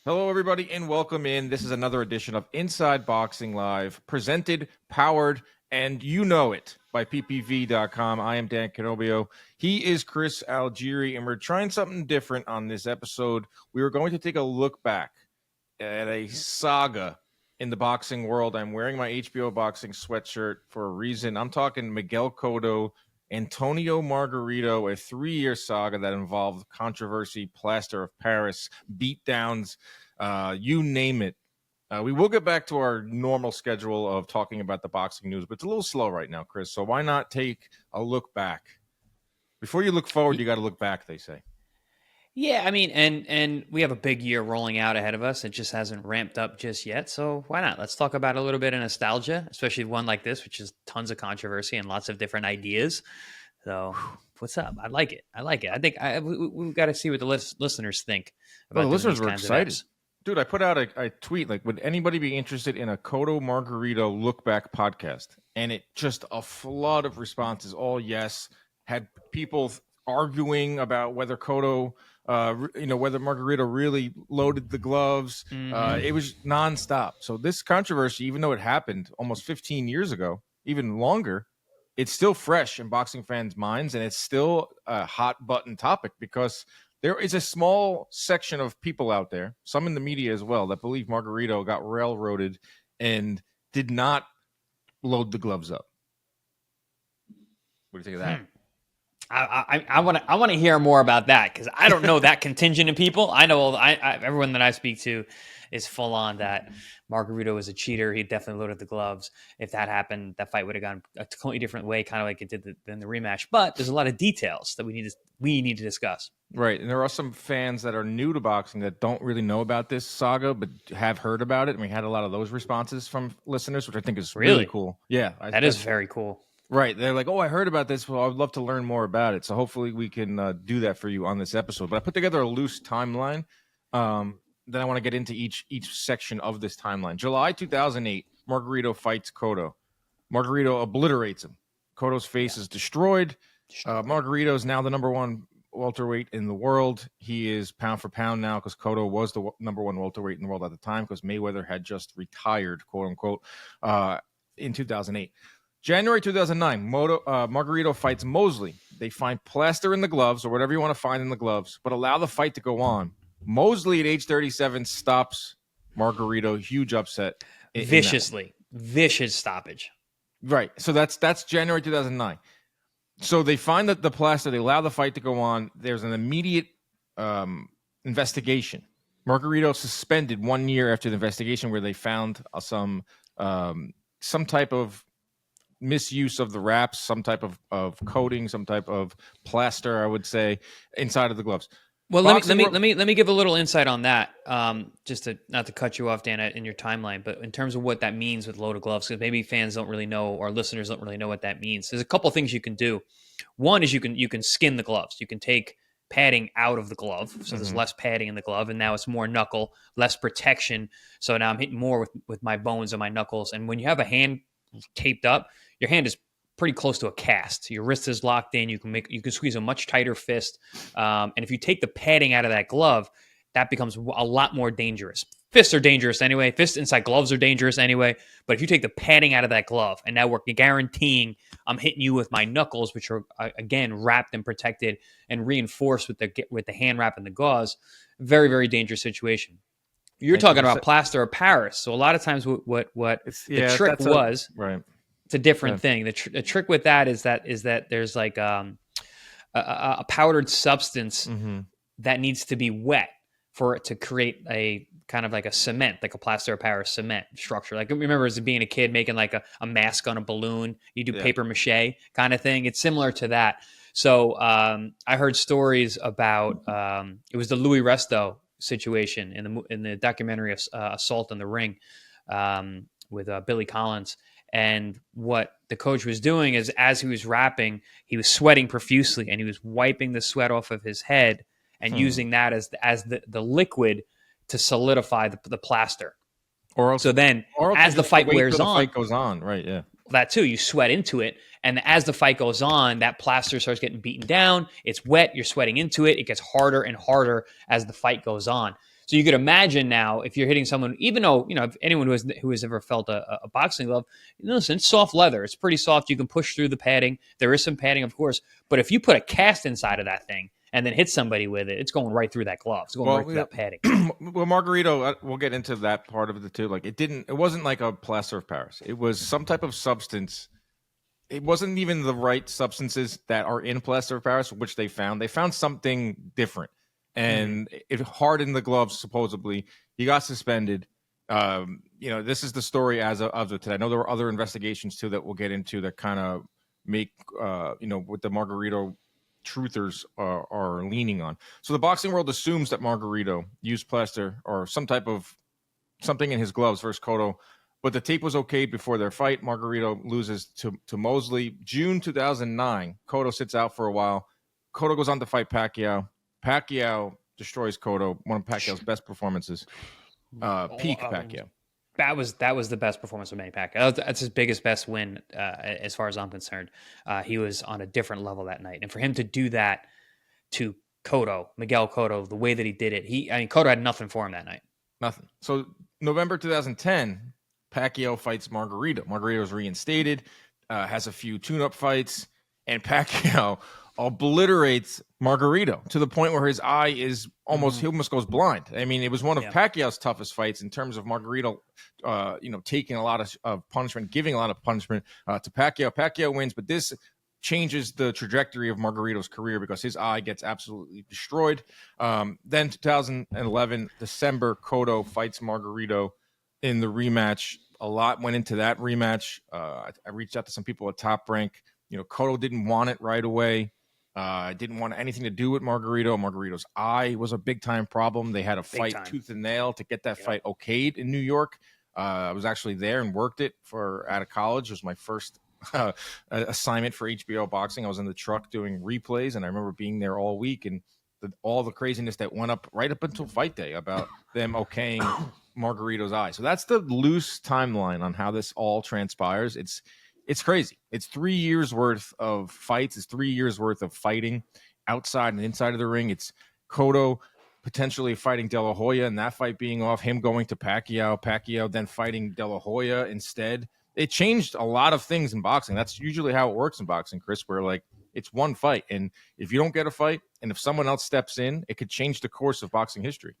Hello, everybody, and welcome in. This is another edition of Inside Boxing Live, presented, powered, and you know it by ppv.com. I am Dan Canobio. He is Chris Algieri, and we're trying something different on this episode. We are going to take a look back at a saga in the boxing world. I'm wearing my HBO boxing sweatshirt for a reason. I'm talking Miguel Cotto-Antonio Margarito, a 3-year saga that involved controversy, plaster of Paris, beatdowns, you name it. We will get back to our normal schedule of talking about the boxing news, but it's a little slow right now, Chris. So why not take a look back? Before you look forward, you got to look back, they say. Yeah, I mean, and we have a big year rolling out ahead of us. It just hasn't ramped up just yet. So why not? Let's talk about a little bit of nostalgia, especially one like this, which is tons of controversy and lots of different ideas. So what's up? I like it. I think we've got to see what the listeners think about the listeners were kinds excited. of apps. Dude, I put out a tweet, like, would anybody be interested in a Cotto Margarito look back podcast? And it just a flood of responses, all yes. Had people arguing about whether Cotto, whether Margarito really loaded the gloves. It was nonstop. So this controversy, even though it happened almost 15 years ago, even longer, it's still fresh in boxing fans' minds, and it's still a hot button topic because there is a small section of people out there, some in the media as well, that believe Margarito got railroaded and did not load the gloves up. What do you think of that? I want to hear more about that because I don't know that contingent of people. I know everyone that I speak to is full on that Margarito was a cheater. He definitely loaded the gloves. If that happened, that fight would have gone a totally different way, kind of like it did in the rematch. But there's a lot of details that we need to discuss. Right, and there are some fans that are new to boxing that don't really know about this saga, but have heard about it. And we had a lot of those responses from listeners, which I think is really cool. Yeah, that is very cool. Right. They're like, oh, I heard about this. Well, I would love to learn more about it. So hopefully we can do that for you on this episode. But I put together a loose timeline that I want to get into each section of this timeline. July 2008, Margarito fights Cotto. Margarito obliterates him. Cotto's face is destroyed. Margarito is now the number one welterweight in the world. He is pound for pound now because Cotto was the number one welterweight in the world at the time because Mayweather had just retired, quote unquote, in 2008. January 2009, Margarito fights Mosley. They find plaster in the gloves or whatever you want to find in the gloves, but allow the fight to go on. Mosley at age 37 stops Margarito. Huge upset. Vicious stoppage. Right. So that's January 2009. So they find that the plaster, they allow the fight to go on. There's an immediate investigation. Margarito suspended 1 year after the investigation where they found some type of misuse of the wraps, some type of coating, some type of plaster, I would say, inside of the gloves. Well, let me give a little insight on that. Just to not to cut you off, Dan, in your timeline, but in terms of what that means with loaded gloves, because maybe fans don't really know or listeners don't really know what that means. There's a couple things you can do. One is you can skin the gloves. You can take padding out of the glove, so there's less padding in the glove, and now it's more knuckle, less protection. So now I'm hitting more with my bones and my knuckles. And when you have a hand taped up, your hand is pretty close to a cast. Your wrist is locked in. You can squeeze a much tighter fist. And if you take the padding out of that glove, that becomes a lot more dangerous. Fists are dangerous anyway. Fists inside gloves are dangerous anyway. But if you take the padding out of that glove, and now we're guaranteeing I'm hitting you with my knuckles, which are again wrapped and protected and reinforced with the hand wrap and the gauze, very, very dangerous situation. You're talking about plaster of Paris. So a lot of times what the trick was, right. It's a different thing. The trick with that is that there's like a powdered substance that needs to be wet for it to create a kind of like a cement, like a plaster of Paris cement structure. Like I remember as being a kid making like a mask on a balloon. You do paper mache kind of thing. It's similar to that. So I heard stories about it was the Louis Resto situation in the documentary of Assault on the Ring with Billy Collins. And what the coach was doing is as he was rapping, he was sweating profusely and he was wiping the sweat off of his head and using that as the liquid to solidify the plaster. So then as the fight wears on, the fight goes on, right? Yeah. That too, you sweat into it. And as the fight goes on, that plaster starts getting beaten down. It's wet. You're sweating into it. It gets harder and harder as the fight goes on. So you could imagine now if you're hitting someone, even though, if anyone who has ever felt a boxing glove, listen, it's soft leather. It's pretty soft. You can push through the padding. There is some padding, of course. But if you put a cast inside of that thing and then hit somebody with it, it's going right through that glove. It's going right through that padding. Well, Margarito, we'll get into that part of it too. Like it wasn't like a plaster of Paris. It was some type of substance. It wasn't even the right substances that are in plaster of Paris, which they found. They found something different, and it hardened the gloves. Supposedly, he got suspended. This is the story as of today. I know there were other investigations too that we'll get into that kind of make what the Margarito truthers are leaning on. So the boxing world assumes that Margarito used plaster or some type of something in his gloves versus Cotto. But the tape was okayed before their fight. Margarito loses to Mosley. June 2009, Cotto sits out for a while. Cotto goes on to fight Pacquiao. Pacquiao destroys Cotto, one of Pacquiao's best performances. Peak Pacquiao. That was the best performance of Manny Pacquiao. That's his biggest, best win, as far as I'm concerned. He was on a different level that night. And for him to do that to Cotto, Miguel Cotto, the way that he did it, Cotto had nothing for him that night. Nothing. So November 2010, Pacquiao fights Margarito. Margarito is reinstated, has a few tune-up fights, and Pacquiao obliterates Margarito to the point where his eye is he almost goes blind. I mean, it was one of Pacquiao's toughest fights in terms of Margarito, taking a lot of punishment, giving a lot of punishment to Pacquiao. Pacquiao wins, but this changes the trajectory of Margarito's career because his eye gets absolutely destroyed. Then 2011, December, Cotto fights Margarito in the rematch. A lot went into that rematch. I reached out to some people at Top Rank. Cotto didn't want it right away. Didn't want anything to do with Margarito. Margarito's eye was a big time problem. They had to fight tooth and nail to get that fight okayed in New York. I was actually there and worked it out of college. It was my first assignment for HBO Boxing. I was in the truck doing replays, and I remember being there all week and all the craziness that went up right up until fight day about them okaying Margarito's eye. So that's the loose timeline on how this all transpires. It's crazy. It's 3 years worth of fights. It's 3 years worth of fighting outside and inside of the ring. It's Cotto potentially fighting De La Hoya and that fight being off, him going to Pacquiao then fighting De La Hoya instead. It changed a lot of things in boxing. That's usually how it works in boxing, Chris, where like it's one fight. And if you don't get a fight and if someone else steps in, it could change the course of boxing history.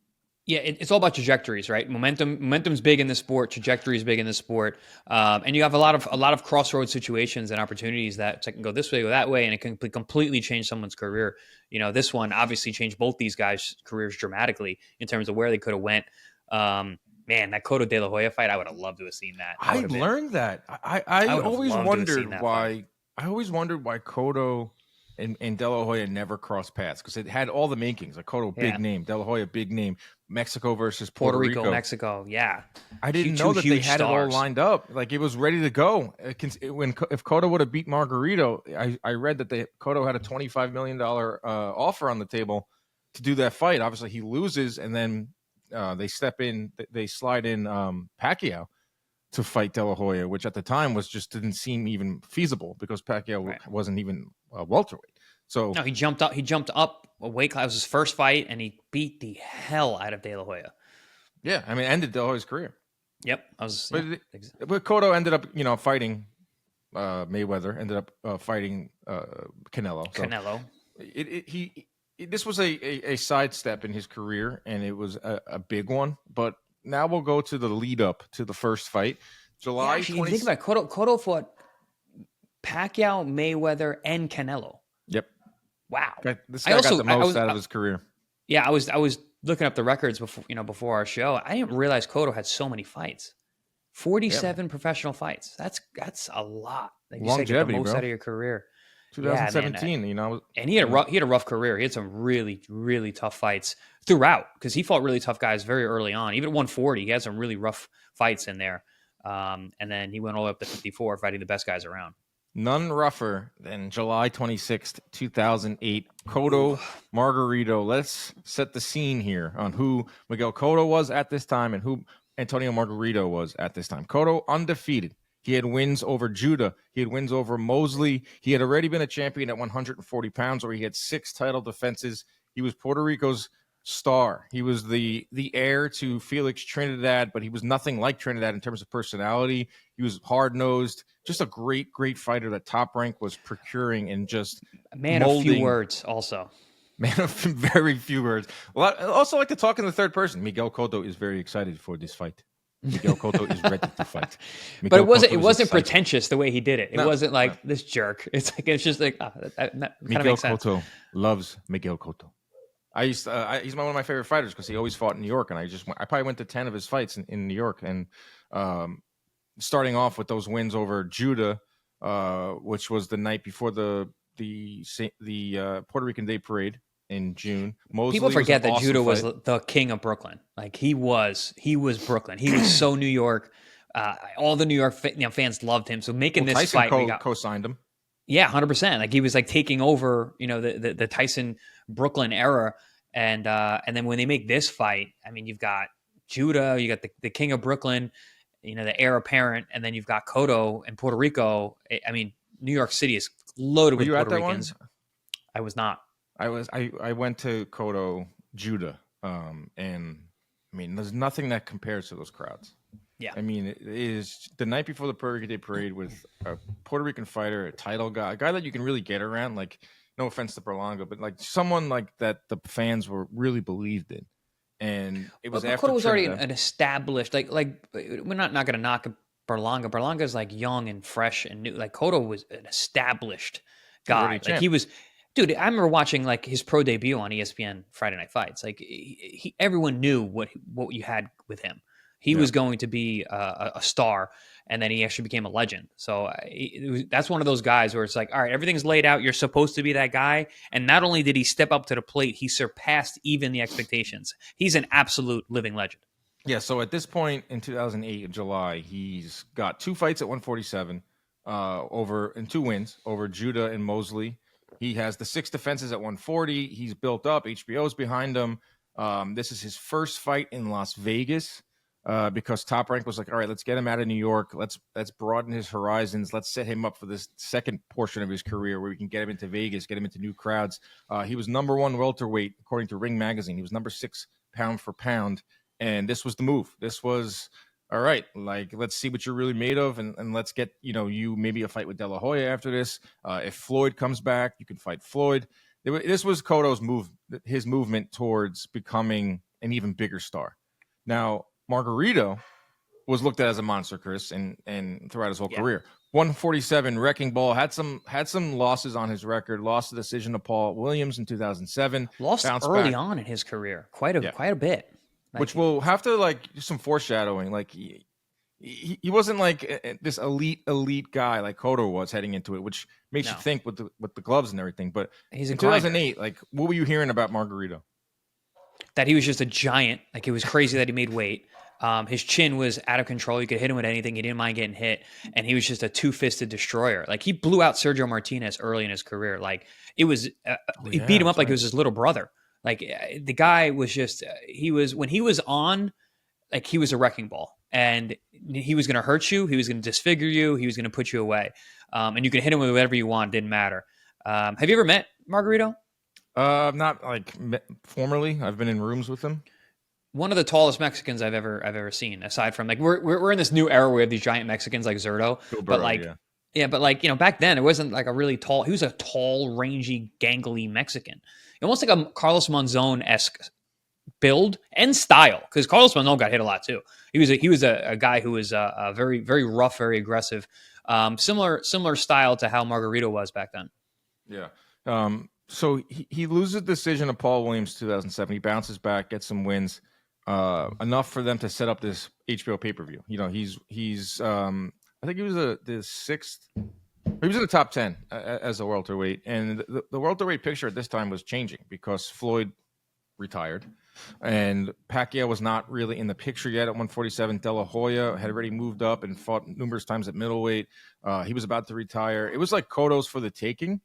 Yeah, it's all about trajectories, right? Momentum's big in the sport. Trajectory is big in the sport, and you have a lot of crossroads situations and opportunities that can go this way, go that way, and it can completely change someone's career. This one obviously changed both these guys' careers dramatically in terms of where they could have went. Man, that Cotto De La Hoya fight, I would have loved to have seen that. I learned that. I always wondered why. I always wondered why Cotto and De La Hoya never crossed paths because it had all the makings. Like Cotto, big name. De La Hoya, big name. Mexico versus Puerto Rico. Mexico, yeah. I didn't know that they had it all lined up. Like it was ready to go. If Cotto would have beat Margarito, I read that Cotto had a $25 million offer on the table to do that fight. Obviously, he loses, and then they slide in Pacquiao to fight De La Hoya, which at the time didn't seem even feasible because Pacquiao wasn't even welterweight. So no, he jumped up a weight class. It was his first fight, and he beat the hell out of De La Hoya. Yeah, I mean, ended De La Hoya's career. Yep, but Cotto ended up, fighting Mayweather. Ended up fighting Canelo. So Canelo. This was a sidestep in his career, and it was a big one. But now we'll go to the lead up to the first fight, July. You think about it, Cotto fought Pacquiao, Mayweather, and Canelo. Yep. Wow. This guy got the most out of his career. Yeah, I was looking up the records before our show. I didn't realize Cotto had so many fights. 47 professional fights. That's a lot. Like you said, get the most out of your career. 2017, and he had a rough career. He had some really, really tough fights throughout because he fought really tough guys very early on. Even at 140, he had some really rough fights in there. And then he went all the way up to 54, fighting the best guys around. None rougher than July 26th, 2008. Cotto, Margarito. Let's set the scene here on who Miguel Cotto was at this time and who Antonio Margarito was at this time. Cotto, undefeated. He had wins over Judah. He had wins over Mosley. He had already been a champion at 140 pounds where he had 6 title defenses. He was Puerto Rico's star. He was the heir to Felix Trinidad, but he was nothing like Trinidad in terms of personality. He was hard-nosed, just a great fighter that Top Rank was procuring and just Man of few molding. words, also. Man of very few words. I also like to talk in the third person. Miguel Cotto is very excited for this fight. Miguel Cotto is ready to fight. But Miguel it Cotto wasn't is pretentious the way he did it. It No, wasn't like no. this jerk. It's just like that kind of Miguel makes sense. Cotto loves Miguel Cotto. He's one of my favorite fighters because he always fought in New York, and I probably went to 10 of his fights in New York. And starting off with those wins over Judah, which was the night before the Puerto Rican Day Parade in June. Mosley People forget that awesome Judah was fight. the king of Brooklyn. Like he was Brooklyn. He was so New York. All the New York fans loved him. So making this Tyson fight, co-signed him. Yeah, 100%. Like he was like taking over, the Tyson Brooklyn era, and then when they make this fight, I mean, you've got Judah, you got the king of Brooklyn, the heir apparent, and then you've got Cotto in Puerto Rico. I mean, New York City is loaded Were with you Puerto at that Ricans. one? I was not. I went to Cotto Judah, and I mean, there's nothing that compares to those crowds. Yeah. I mean, it is the night before the Puerto Rican Day Parade with a Puerto Rican fighter, a title guy, a guy that you can really get around. Like, no offense to Berlanga, but like someone like that the fans were really believed in. And it was But after Cotto was already Trinidad. an established, like we're not going to knock Berlanga. Berlanga's like young and fresh and new. Like Cotto was an established He was already guy. a Like champ. he was, dude. I remember watching like his pro debut on ESPN Friday Night Fights. Like everyone knew what you had with him. He Yeah. was going to be a star, and then he actually became a legend. So that's one of those guys where it's like, all right, everything's laid out. You're supposed to be that guy. And not only did he step up to the plate, he surpassed even the expectations. He's an absolute living legend. Yeah, so at this point in 2008, in July, he's got 2 fights at 147 and 2 wins over Judah and Mosley. He has the 6 defenses at 140. He's built up. HBO's behind him. This is his first fight in Las Vegas because Top Rank was like, all right, let's get him out of New York. Let's broaden his horizons. Let's set him up for this second portion of his career where we can get him into Vegas, get him into new crowds. He was number 1 welterweight, according to Ring Magazine. He was number 6 pound for pound. And this was the move. This was, all right, like, let's see what you're really made of. And let's get, you maybe a fight with De La Hoya after this. If Floyd comes back, you can fight Floyd. This was Cotto's his movement towards becoming an even bigger star. Now, Margarito was looked at as a monster, Chris, and throughout his whole career. 147 wrecking ball, had some losses on his record. Lost the decision to Paul Williams in 2007. Lost early on in his career, quite a bit. Like, which will have to do some foreshadowing. Like he wasn't like this elite guy like Cotto was heading into it, which makes you think with the gloves and everything. But he's in 2008, like, what were you hearing about Margarito? That he was just a giant. Like, it was crazy that he made weight. His chin was out of control. You could hit him with anything. He didn't mind getting hit. And he was just a two-fisted destroyer. Like, he blew out Sergio Martinez early in his career. Like, it was, he beat him up like it was his little brother. Like, the guy was just, when he was on, like, he was a wrecking ball. And he was going to hurt you. He was going to disfigure you. He was going to put you away. And you could hit him with whatever you want. Didn't matter. Have you ever met Margarito? Not like formerly. I've been in rooms with him. One of the tallest Mexicans I've ever seen. Aside from, like, we're in this new era where we have these giant Mexicans like Zurdo, but like, but like, back then it wasn't like a really tall. He was a tall, rangy, gangly Mexican, almost like a Carlos Monzon-esque build and style. Because Carlos Monzon got hit a lot too. He was a guy who was a very, very rough, very aggressive. Similar style to how Margarito was back then. Yeah. So he loses the decision to Paul Williams 2007. He bounces back, gets some wins, enough for them to set up this HBO pay-per-view. He's I think he was the 6th. He was in the top 10 as a welterweight, and the welterweight picture at this time was changing because Floyd retired, and Pacquiao was not really in the picture yet at 147. De La Hoya had already moved up and fought numerous times at middleweight. He was about to retire. It was like Cotto's for the taking.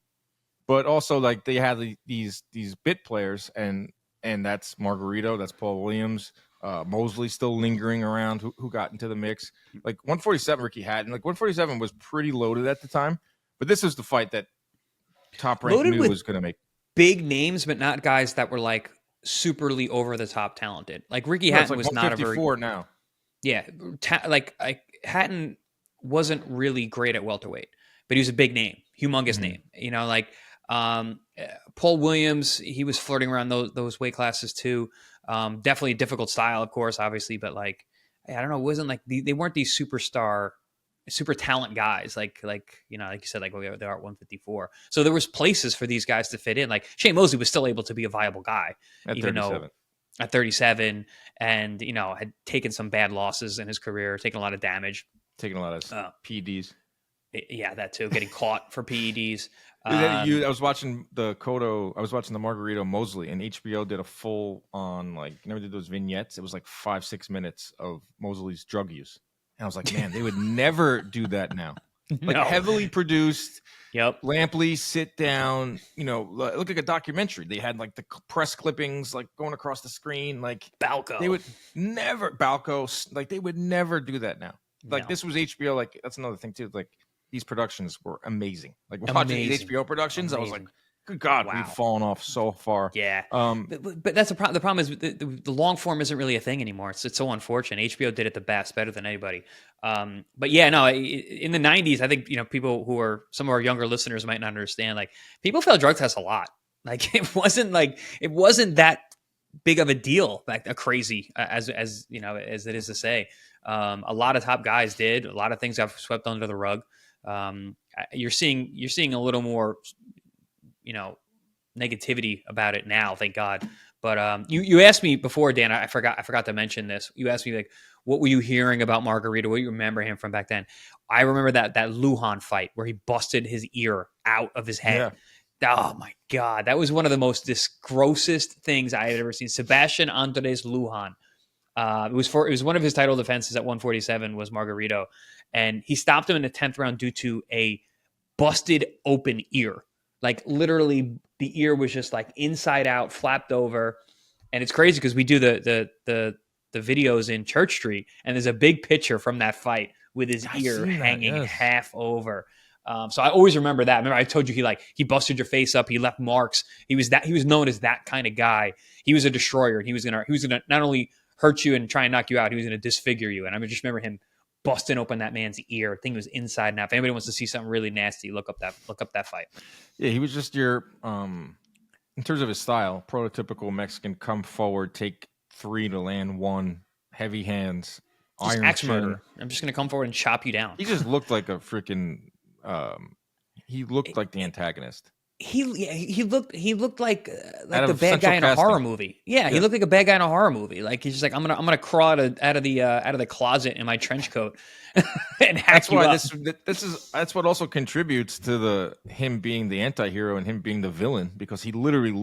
But also, like, they had these bit players, and that's Margarito, that's Paul Williams, Mosley still lingering around, who got into the mix. Like 147, Ricky Hatton, like 147 was pretty loaded at the time. But this is the fight that Top Rank knew was going to make big names, but not guys that were like superly over the top talented. Like Ricky No, it's Hatton like was not a very 154 now. yeah, Hatton wasn't really great at welterweight, but he was a big name, humongous Mhm. name. Paul Williams, he was flirting around those weight classes too. Definitely a difficult style, of course, obviously, but like I don't know, it wasn't like they weren't these super talent guys like you said, like they are at 154. So there was places for these guys to fit in. Like Shane Mosley was still able to be a viable guy, At even though 37. at 37 and had taken some bad losses in his career, taken a lot of damage. Taking a lot of PDs. Yeah, that too, getting caught for PEDs. I was watching the Margarito Mosley, and HBO did a full on, like, you never did those vignettes. It was like 5-6 minutes of Mosley's drug use. And I was like, man, they would never do that now. Like No. heavily produced. Yep. Lampley sit down, look like a documentary. They had like the press clippings like going across the screen. Like Balco. They would never Balco, like they would never do that now. Like No. this was HBO. Like that's another thing too. Like these productions were amazing. Like watching these HBO productions, I was like, good God, wow, we've fallen off so far. Yeah. But that's the problem is the long form isn't really a thing anymore. It's so unfortunate. HBO did it the best, better than anybody. But yeah, no, in the 90s, I think, people who are some of our younger listeners might not understand, like people failed drug tests a lot. Like it wasn't that big of a deal, like a crazy as it is to say. A lot of top guys did. A lot of things got swept under the rug. You're seeing a little more, negativity about it now, thank God. But you asked me before, Dan. I forgot to mention this. You asked me, like, what were you hearing about Margarito? What do you remember him from back then? I remember that Lujan fight where he busted his ear out of his head. Yeah. Oh my God, that was one of the most grossest things I had ever seen. Sebastian Andres Lujan. It was one of his title defenses at 147 was Margarito, and he stopped him in the 10th round due to a busted open ear. Like literally, the ear was just like inside out, flapped over, and it's crazy because we do the videos in Church Street, and there's a big picture from that fight with his ear hanging half over. So I always remember that. Remember, I told you he busted your face up. He left marks. He was known as that kind of guy. He was a destroyer, and he was gonna not only hurt you and try and knock you out, he was gonna disfigure you. And I just remember him busting open that man's ear. I think it was inside and out. If anybody wants to see something really nasty, look up that fight. Yeah, he was just your in terms of his style, prototypical Mexican, come forward, take 3 to land 1, heavy hands, just iron axe chin. murderer. I'm just gonna come forward and chop you down. He just looked like a freaking he looked like the antagonist. He looked like the bad guy in a horror movie. Yeah, he looked like a bad guy in a horror movie. Like he's just like, I'm gonna crawl out of the closet in my trench coat and hack you up. That's what also contributes to him being the anti-hero and him being the villain, because he literally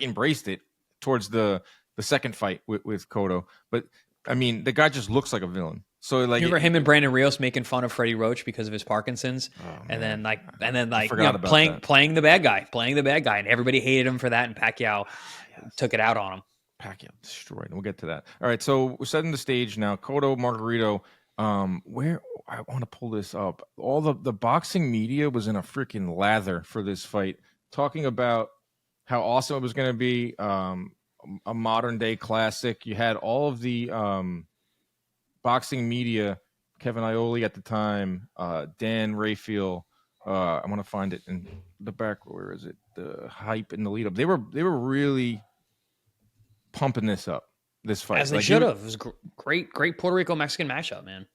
embraced it towards the second fight with Cotto. But I mean, the guy just looks like a villain. So like, you remember him and Brandon Rios making fun of Freddie Roach because of his Parkinson's, and then playing the bad guy, and everybody hated him for that, and Pacquiao took it out on him. Pacquiao destroyed. We'll get to that. All right, so we're setting the stage now. Cotto, Margarito. Where I want to pull this up. All the boxing media was in a freaking lather for this fight, talking about how awesome it was going to be. A modern day classic. You had all of the boxing media, Kevin Ioli at the time, Dan Rayfield. I want to find it in the back. Where is it? The hype and the lead up. They were really pumping this up. This fight, as they should have. It was great Puerto Rico Mexican matchup, man.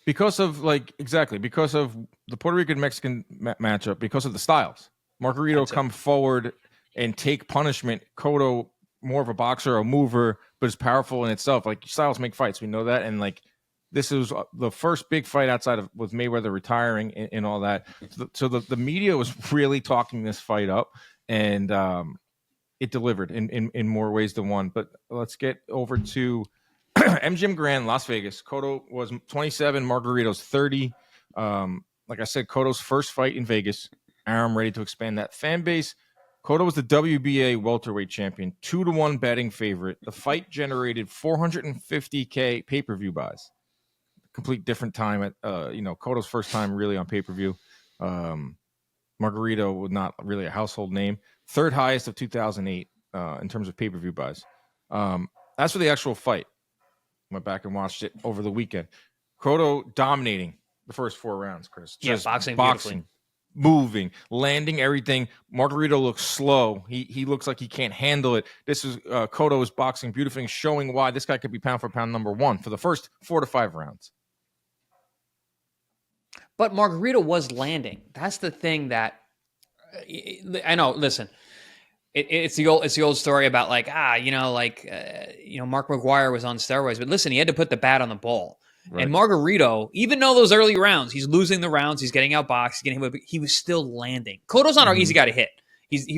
Because of because of the Puerto Rican Mexican matchup, because of the styles. Margarito come forward and take punishment. Cotto, more of a boxer, a mover, but is powerful in itself. Like, styles make fights. We know that. And like, this is the first big fight outside of with Mayweather retiring and all that. So the media was really talking this fight up, and it delivered in more ways than one. But let's get over to MGM Grand, Las Vegas. Cotto was 27, Margarito's 30. Like I said, Cotto's first fight in Vegas. I'm ready to expand that fan base. Cotto was the WBA welterweight champion, 2-1 betting favorite. The fight generated 450K pay-per-view buys. Complete different time at Cotto's first time really on pay-per-view. Margarito was not really a household name. Third highest of 2008. in terms of pay-per-view buys. As for the actual fight, went back and watched it over the weekend. Cotto dominating the first 4 rounds, Chris. Just boxing, moving, landing everything. Margarito looks slow. He looks like he can't handle it. This is Cotto is boxing beautifully, showing why this guy could be pound for pound number 1 for the first 4 to 5 rounds. But Margarito was landing. That's the thing that I know. Listen, it's the old story about like Mark McGuire was on steroids, but listen, he had to put the bat on the ball. Right. And Margarito, even though those early rounds, he's losing the rounds, he's getting outboxed, he was still landing. Cotto's not an easy guy to hit.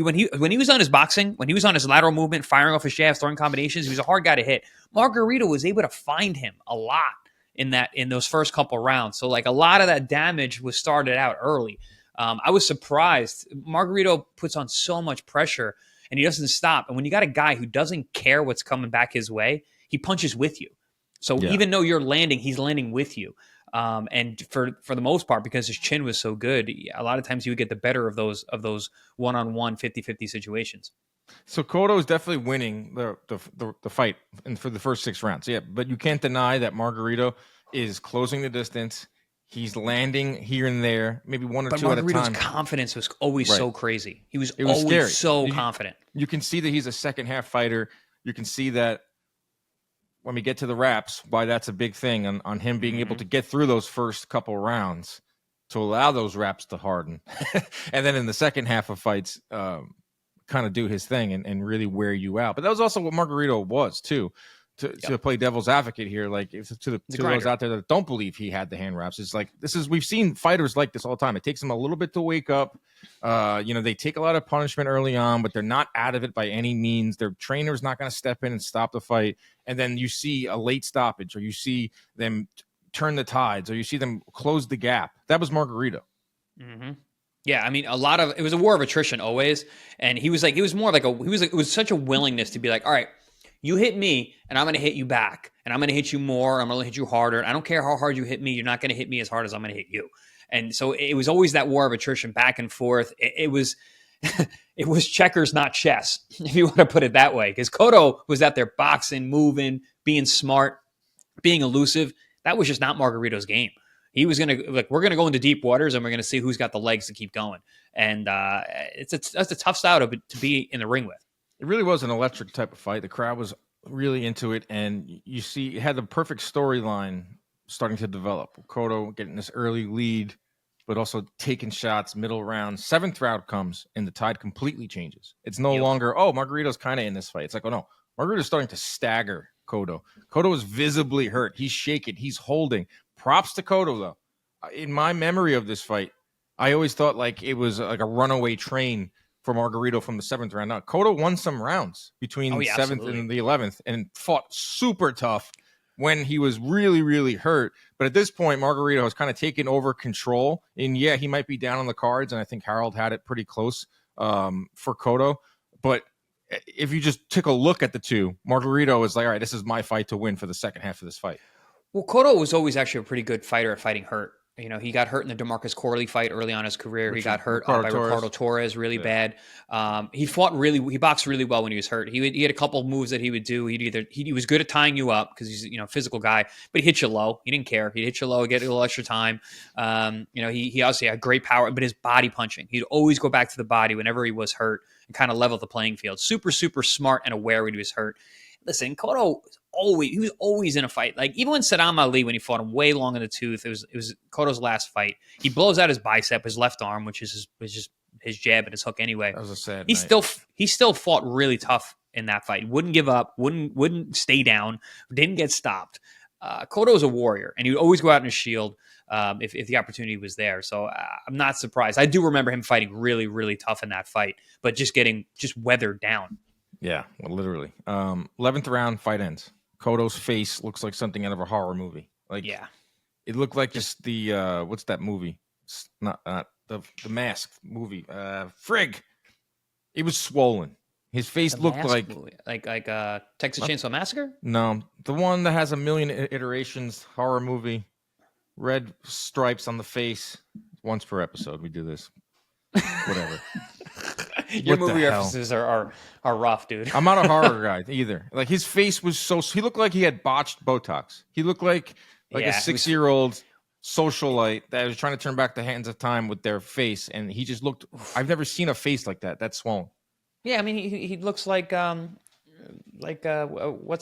When he was on his boxing, when he was on his lateral movement, firing off his shafts, throwing combinations, he was a hard guy to hit. Margarito was able to find him a lot in those first couple rounds. So like a lot of that damage was started out early. I was surprised. Margarito puts on so much pressure and he doesn't stop. And when you got a guy who doesn't care what's coming back his way, he punches with you. So even though you're landing, he's landing with you. And for the most part, because his chin was so good, a lot of times he would get the better of those one-on-one 50-50 situations. So Cotto is definitely winning the fight for the first 6 rounds. Yeah, but you can't deny that Margarito is closing the distance. He's landing here and there, maybe 1 or 2 at a time. But Margarito's confidence was always so crazy. It was always scary. So confident. You can see that he's a second-half fighter. You can see that when we get to the wraps, why that's a big thing on him being able to get through those first couple rounds to allow those wraps to harden. And then in the second half of fights, kind of do his thing and really wear you out. But that was also what Margarito was, too. To play devil's advocate here, like to those out there that don't believe he had the hand wraps, it's like we've seen fighters like this all the time. It takes them a little bit to wake up. They take a lot of punishment early on, but they're not out of it by any means. Their trainer's not going to step in and stop the fight, and then you see a late stoppage, or you see them turn the tides, or you see them close the gap. That was Margarito. Mm-hmm. Yeah, I mean, it was a war of attrition always, and it was such a willingness to be like, all right, you hit me, and I'm going to hit you back, and I'm going to hit you more. I'm going to hit you harder. I don't care how hard you hit me. You're not going to hit me as hard as I'm going to hit you. And so it was always that war of attrition, back and forth. It was it was checkers, not chess, if you want to put it that way. Because Cotto was out there boxing, moving, being smart, being elusive. That was just not Margarito's game. He was going to we're going to go into deep waters, and we're going to see who's got the legs to keep going. And that's a tough style to be in the ring with. It really was an electric type of fight. The crowd was really into it, and you see it had the perfect storyline starting to develop. Cotto getting this early lead, but also taking shots middle round. 7th round comes, and the tide completely changes. It's no longer, Margarito's kind of in this fight. It's like, oh no, Margarito's starting to stagger Cotto. Cotto is visibly hurt. He's shaking. He's holding. Props to Cotto, though. In my memory of this fight, I always thought like it was like a runaway train for Margarito from the 7th round. Now, Cotto won some rounds between the 7th absolutely. And the 11th and fought super tough when he was really, really hurt. But at this point, Margarito has kind of taken over control. And yeah, he might be down on the cards, and I think Harold had it pretty close for Cotto. But if you just took a look at the two, Margarito is like, all right, this is my fight to win for the second half of this fight. Well, Cotto was always actually a pretty good fighter at fighting hurt. You know, he got hurt in the DeMarcus Corley fight early on in his career. He got hurt by Ricardo Torres really bad. He boxed really well when he was hurt. He had a couple of moves that he would do. He was good at tying you up because he's a physical guy, but he hit you low. He didn't care. He'd hit you low, get a little extra time. He obviously had great power, but his body punching, he'd always go back to the body whenever he was hurt and kind of level the playing field. Super, super smart and aware when he was hurt. Listen, Cotto was always in a fight. Like even when Saddam Ali, when he fought him way long in the tooth, it was Cotto's last fight. He blows out his bicep, his left arm, which is just his jab and his hook anyway. That was a sad night. He still fought really tough in that fight. Wouldn't give up. Wouldn't stay down. Didn't get stopped. Cotto is a warrior, and he would always go out in his shield if the opportunity was there. So I'm not surprised. I do remember him fighting really, really tough in that fight, but just weathered down. Yeah, well, literally. 11th round, fight ends. Cotto's face looks like something out of a horror movie. It looked like just the what's that movie? It's not the Mask movie. Frig. It was swollen. His face looked like Texas Chainsaw Massacre. No, the one that has a million iterations. Horror movie. Red stripes on the face. Once per episode, we do this. Whatever. Your What the movie hell? references are rough, dude. I'm not a horror guy either. Like his face was he looked like he had botched Botox. He looked like a Yeah, it was. 6-year-old socialite that was trying to turn back the hands of time with their face, and he just looked. I've never seen a face like that. That's swollen. Yeah, I mean, he looks like what's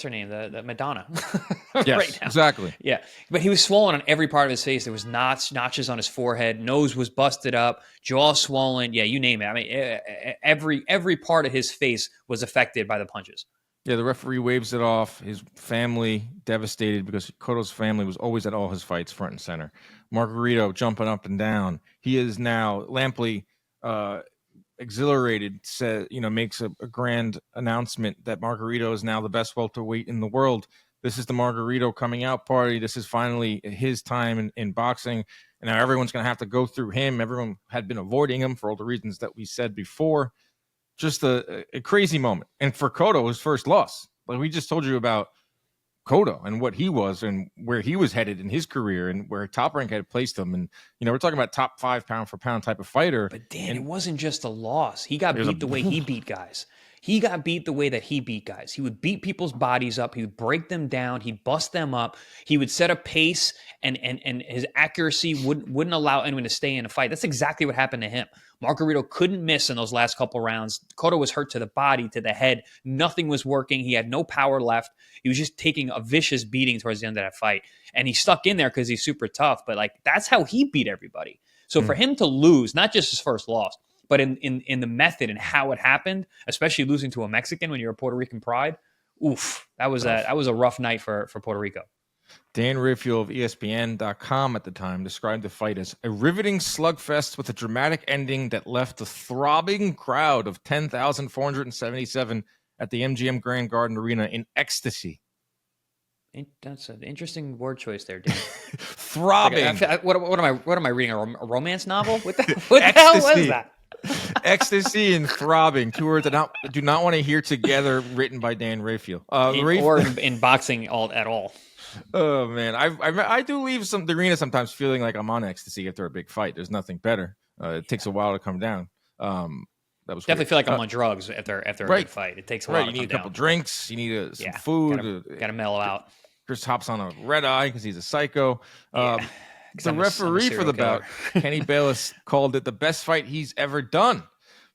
her name, the Madonna, Yes, right now. exactly. Yeah, but he was swollen on every part of his face. There was notches on his forehead. Nose was busted up. Jaw swollen. Yeah, you name it. I mean, every part of his face was affected by the punches. Yeah, the referee waves it off. His family devastated because Cotto's family was always at all his fights, front and center. Margarito jumping up and down. He is now Lampley, exhilarated. Says makes a grand announcement that Margarito is now the best welterweight in the world. This is the Margarito coming out party. This is finally his time in boxing, and now everyone's going to have to go through him. Everyone had been avoiding him for all the reasons that we said before. Just a crazy moment. And for Cotto, his first loss. Like we just told you about Cotto and what he was and where he was headed in his career and where Top Rank had placed him. And, we're talking about top 5 pound for pound type of fighter. But Dan, and it wasn't just a loss. He got beat the way he beat guys. He got beat the way that he beat guys. He would beat people's bodies up. He would break them down. He'd bust them up. He would set a pace, and his accuracy wouldn't allow anyone to stay in a fight. That's exactly what happened to him. Margarito couldn't miss in those last couple rounds. Cotto was hurt to the body, to the head. Nothing was working. He had no power left. He was just taking a vicious beating towards the end of that fight. And he stuck in there because he's super tough. But that's how he beat everybody. So for him to lose, not just his first loss, but in the method and how it happened, especially losing to a Mexican when you're a Puerto Rican pride, that was a rough night for Puerto Rico. Dan Rayfield of ESPN.com at the time described the fight as a riveting slugfest with a dramatic ending that left a throbbing crowd of 10,477 at the MGM Grand Garden Arena in ecstasy. That's an interesting word choice there, Dan. Throbbing. What am I reading? A romance novel? What the hell was that? Ecstasy and throbbing, 2 words that do not want to hear together, written by Dan Rayfield. Or in boxing at all. Oh man, I do leave the arena sometimes feeling like I'm on ecstasy after a big fight. There's nothing better. It takes a while to come down. That was definitely weird. feel like I'm on drugs after a big fight. It takes a while. You need a couple drinks. You need some food. Got to mellow out. Chris hops on a red eye because he's a psycho. The referee for the bout, Kenny Bayless, called it the best fight he's ever done.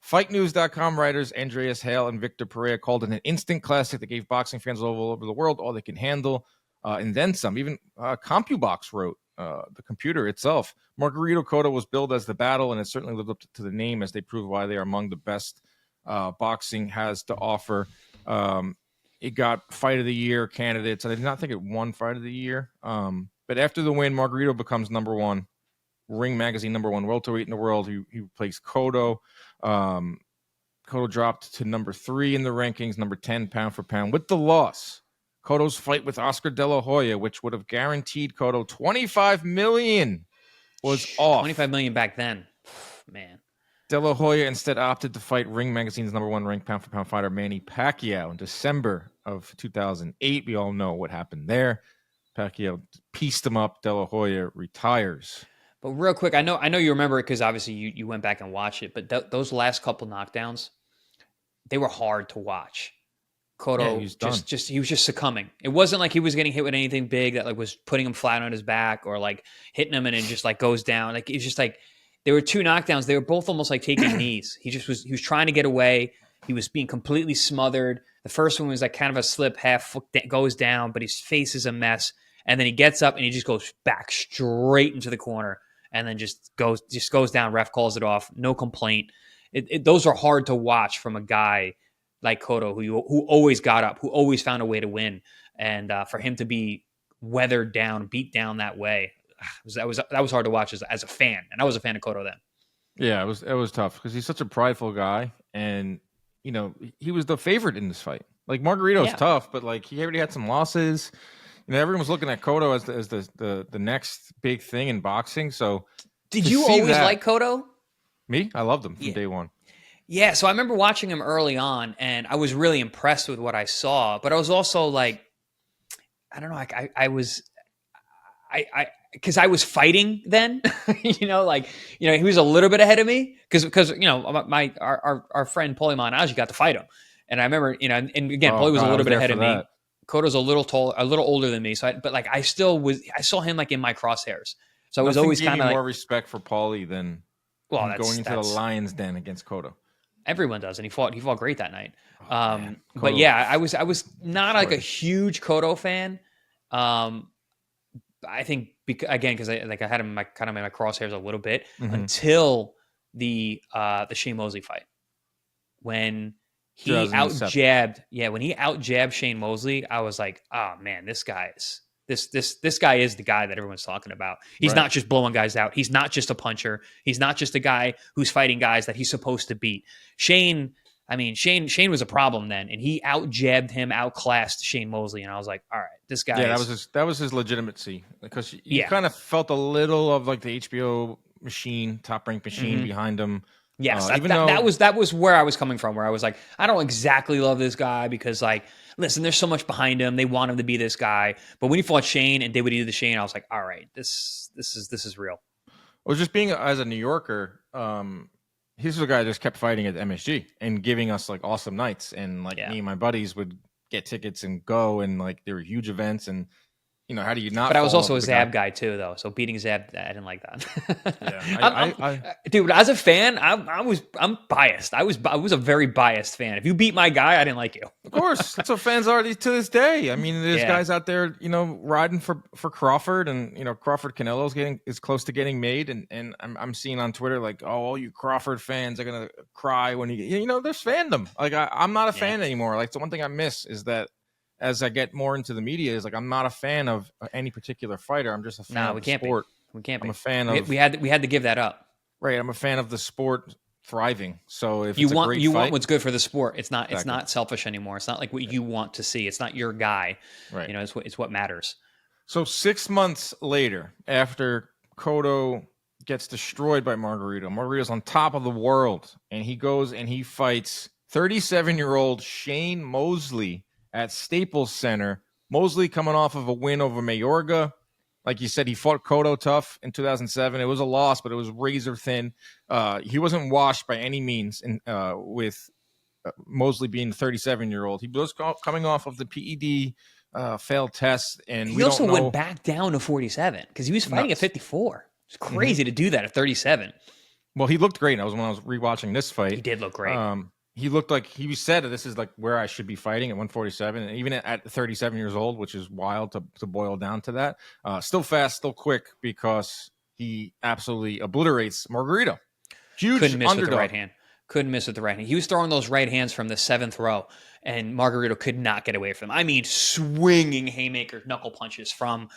FightNews.com writers Andreas Hale and Victor Pereira called it an instant classic that gave boxing fans all over the world all they can handle, and then some. Even CompuBox wrote, the computer itself, Margarito Cotto was billed as the battle, and it certainly lived up to the name as they prove why they are among the best boxing has to offer. It got Fight of the Year candidates. I did not think it won Fight of the Year. But after the win, Margarito becomes number 1, Ring Magazine number 1 welterweight in the world. He replaced Cotto. Cotto dropped to number 3 in the rankings, number 10 pound for pound. With the loss, Cotto's fight with Oscar De La Hoya, which would have guaranteed Cotto $25 million, was off. $25 million back then, man. De La Hoya instead opted to fight Ring Magazine's number 1 ranked pound for pound fighter Manny Pacquiao in December of 2008. We all know what happened there. Pacquiao pieced him up. De La Hoya retires. But real quick, I know you remember it because obviously you went back and watched it. But those last couple knockdowns, they were hard to watch. Cotto he was just succumbing. It wasn't like he was getting hit with anything big that was putting him flat on his back or hitting him and it just goes down. It was just there were 2 knockdowns. They were both almost like taking knees. He was trying to get away. He was being completely smothered. The first one was kind of a slip, half foot goes down, but his face is a mess. And then he gets up and he just goes back straight into the corner and then just goes down. Ref calls it off. No complaint. Those are hard to watch from a guy like Cotto who always got up, who always found a way to win. And for him to be weathered down, beat down that way, that was hard to watch as a fan. And I was a fan of Cotto then. Yeah, it was tough because he's such a prideful guy. And, he was the favorite in this fight. Margarito's tough, but he already had some losses. Everyone was looking at Cotto as the next big thing in boxing. So, did you always like Cotto? Me, I loved him from day one. Yeah, so I remember watching him early on, and I was really impressed with what I saw. But I was also I don't know, because I was fighting then, he was a little bit ahead of me because our friend Paulie Malignaggi got to fight him, and I remember and again Oh Paulie was a God, I little was bit there ahead for of that. me. Cotto's a little older than me, but I saw him like in my crosshairs, so I was Nothing always gave kind me of like, more respect for Paulie than well, him going into the that's lion's den against Cotto. everyone does, and he fought great that night. Oh man, But Cotto yeah, I was not like a destroyed huge Cotto fan. I think again because I had him in my crosshairs a little bit him. until the Shane Mosley fight when he out 2007. jabbed. Yeah, when he out jabbed Shane Mosley, I was like, oh man, this guy is the guy that everyone's talking about. He's Right. not just blowing guys out. He's not just a puncher. He's not just a guy who's fighting guys that he's supposed to beat. Shane was a problem then, and he out jabbed him, outclassed Shane Mosley, and I was like, all right, this guy Yeah, is that was his legitimacy because you yeah. kind of felt a little of like the HBO machine, Top Rank machine Mm-hmm. behind him. Yes, Even that though was where I was coming from. Where I was like, I don't exactly love this guy because, like, listen, there's so much behind him. They want him to be this guy. But when he fought Shane and did what he did to Shane, I was like, all right, this is real. well, just being as a New Yorker, he's the guy that just kept fighting at MSG and giving us like awesome nights. And like Yeah. me and my buddies would get tickets and go, and like there were huge events. And how do you not? But I was fall in also a love with the Zab guy too, though. So beating Zab, I didn't like that. Yeah, Dude, as a fan, I'm biased. I was a very biased fan. If you beat my guy, I didn't like you. Of course, that's what fans are to this day. I mean, there's Yeah. guys out there, riding for Crawford, and Crawford Canelo is close to getting made, and I'm seeing on Twitter like, oh, all you Crawford fans are gonna cry when there's fandom. Like I'm not a fan anymore. Like the one thing I miss is that as I get more into the media, is like I'm not a fan of any particular fighter. I'm just a fan of the sport. We can't be. I'm a fan of. We had to give that up. Right, I'm a fan of the sport thriving. So if you it's a great want fight, what's good for the sport. It's not exactly. It's not selfish anymore. It's not like what you want to see. It's not your guy. Right. It's what matters. So 6 months later, after Cotto gets destroyed by Margarito, Margarito's on top of the world, and he goes and he fights 37-year-old Shane Mosley at Staples Center. Mosley coming off of a win over Mayorga. Like you said, he fought Cotto tough in 2007. It was a loss, but it was razor thin. He wasn't washed by any means with Mosley being the 37-year-old. He was coming off of the PED failed test, and he we also don't know. went back down to 47 because he was fighting Nuts. at 54. It's crazy to do that at 37. Well, he looked great. When I was rewatching this fight. He did look great. He looked like he said this is like where I should be fighting at 147, and even at 37 years old, which is wild to boil down to that. Still fast, still quick, because he absolutely obliterates Margarito. Huge Couldn't miss underdog. with the right hand. Couldn't miss with the right hand. He was throwing those right hands from the 7th row, and Margarito could not get away from them. I mean, swinging haymaker knuckle punches from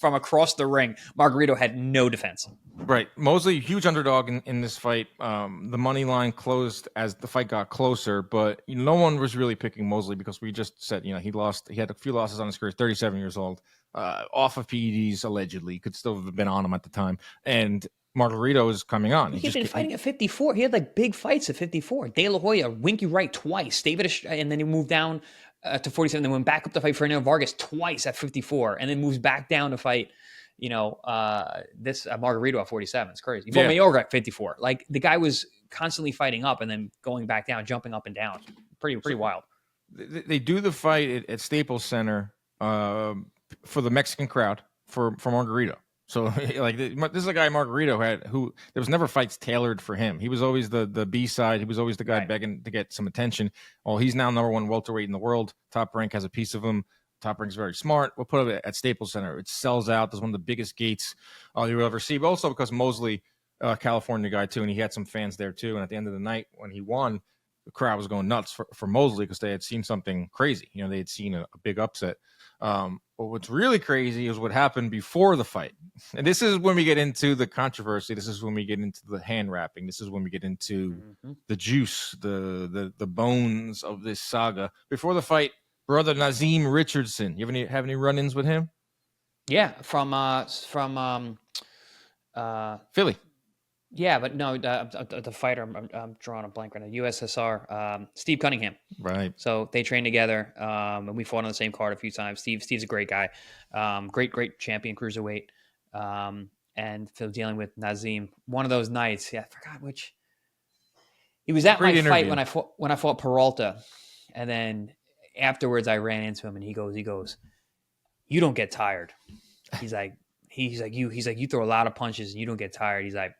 across the ring. Margarito had no defense. Right. Mosley, huge underdog in this fight. The money line closed as the fight got closer, but no one was really picking Mosley because we just said, he lost. He had a few losses on his career, 37 years old, off of PEDs, allegedly. Could still have been on him at the time. And Margarito is coming on. He had been fighting at 54. He had like big fights at 54. De La Hoya, Winky Wright twice. David, and then he moved down to 47. Then went back up to fight Fernando Vargas twice at 54, and then moves back down to fight, this Margarito at 47. It's crazy. He fought Mayorga at 54. Like the guy was constantly fighting up and then going back down, jumping up and down. Pretty wild. They do the fight at Staples Center for the Mexican crowd for Margarito. So, like, this is a guy Margarito who there was never fights tailored for him. He was always the B side. He was always the guy begging to get some attention. Well, he's now number one welterweight in the world. Top Rank has a piece of him. Top Rank's very smart. We'll put it at Staples Center. It sells out. There's one of the biggest gates you'll ever see. But also because Mosley, California guy too, and he had some fans there too. And at the end of the night, when he won, the crowd was going nuts for Mosley because they had seen something crazy. They had seen a big upset. But what's really crazy is what happened before the fight. And this is when we get into the controversy. This is when we get into the hand wrapping. This is when we get into the juice, the bones of this saga. Before the fight, brother Nazim Richardson. You have any run-ins with him? Yeah, from Philly. Yeah, but no, the fighter, I'm drawing a blank right now. USSR, Steve Cunningham. Right. So they trained together, and we fought on the same card a few times. Steve's a great guy, great champion cruiserweight. And Phil dealing with Nazim. One of those nights, yeah, I forgot which. He was at my Great fight interview. when I fought Peralta, and then afterwards I ran into him, and he goes, "You don't get tired." He's like, you throw a lot of punches and you don't get tired. He's like,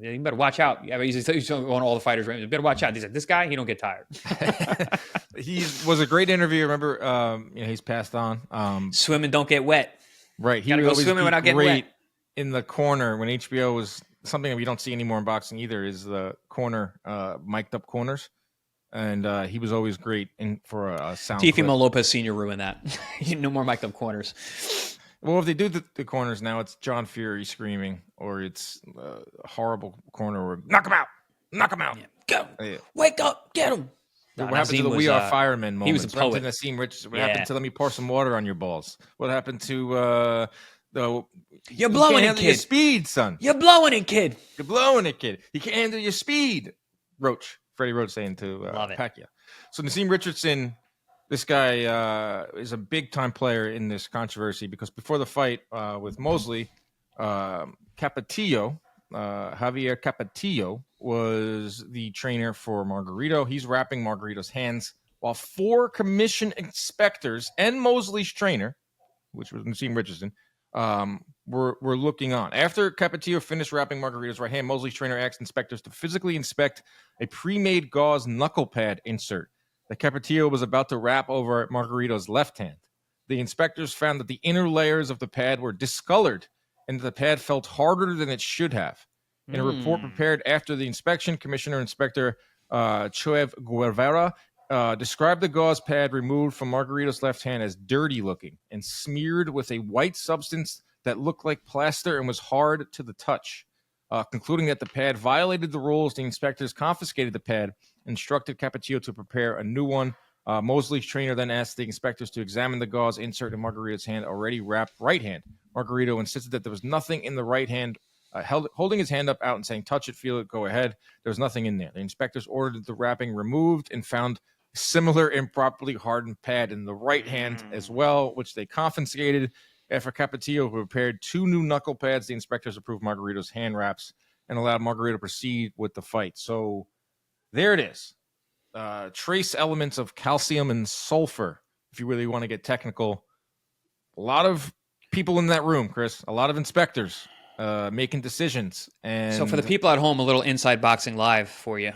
you better watch out. Yeah, he's on all the fighters. Right? You better watch out. He's like, this guy, he don't get tired. He was a great interview. Remember, he's passed on. Swim and don't get wet. Right. He Gotta would go always swimming be without getting great wet. in the corner when HBO was something that we don't see anymore in boxing either. Is the corner, mic'd up corners, and he was always great for a sound. Teofimo Lopez Sr. ruined that. No more mic'd up corners. Well, if they do the corners now, it's John Fury screaming, or it's a horrible corner where knock him out, yeah. Go, wake up, get him. What happened to the "We Are Firemen" moment? He was a poet. What happened to Nassim Richardson? What happened to "Let me pour some water on your balls"? What happened to You're blowing it, kid. Your speed, son. You're blowing it, kid. You're blowing it, kid. You can't handle your speed. Freddie Roach saying to Pacquiao. So Nassim Richardson, this guy is a big time player in this controversy because before the fight with Mosley, Capetillo, Javier Capetillo, was the trainer for Margarito. He's wrapping Margarito's hands while 4 commission inspectors and Mosley's trainer, which was Nassim Richardson, were looking on. After Capetillo finished wrapping Margarito's right hand, Mosley's trainer asked inspectors to physically inspect a pre-made gauze knuckle pad insert that Capetillo was about to wrap over Margarito's left hand. The inspectors found that the inner layers of the pad were discolored and the pad felt harder than it should have. In a report prepared after the inspection, Commissioner Inspector Choev Guevara described the gauze pad removed from Margarito's left hand as dirty looking and smeared with a white substance that looked like plaster and was hard to the touch. Concluding that the pad violated the rules, the inspectors confiscated the pad, instructed Capetillo to prepare a new one. Mosley's trainer then asked the inspectors to examine the gauze insert in Margarito's hand, already wrapped right hand. Margarito insisted that there was nothing in the right hand, holding his hand up out and saying, touch it, feel it, go ahead. There was nothing in there. The inspectors ordered the wrapping removed and found similar improperly hardened pad in the right hand as well, which they confiscated. After Capetillo prepared 2 new knuckle pads, the inspectors approved Margarito's hand wraps and allowed Margarito to proceed with the fight. So there it is. Trace elements of calcium and sulfur, if you really want to get technical. A lot of people in that room, Chris, a lot of inspectors making decisions. And so for the people at home, a little Inside Boxing Live for you.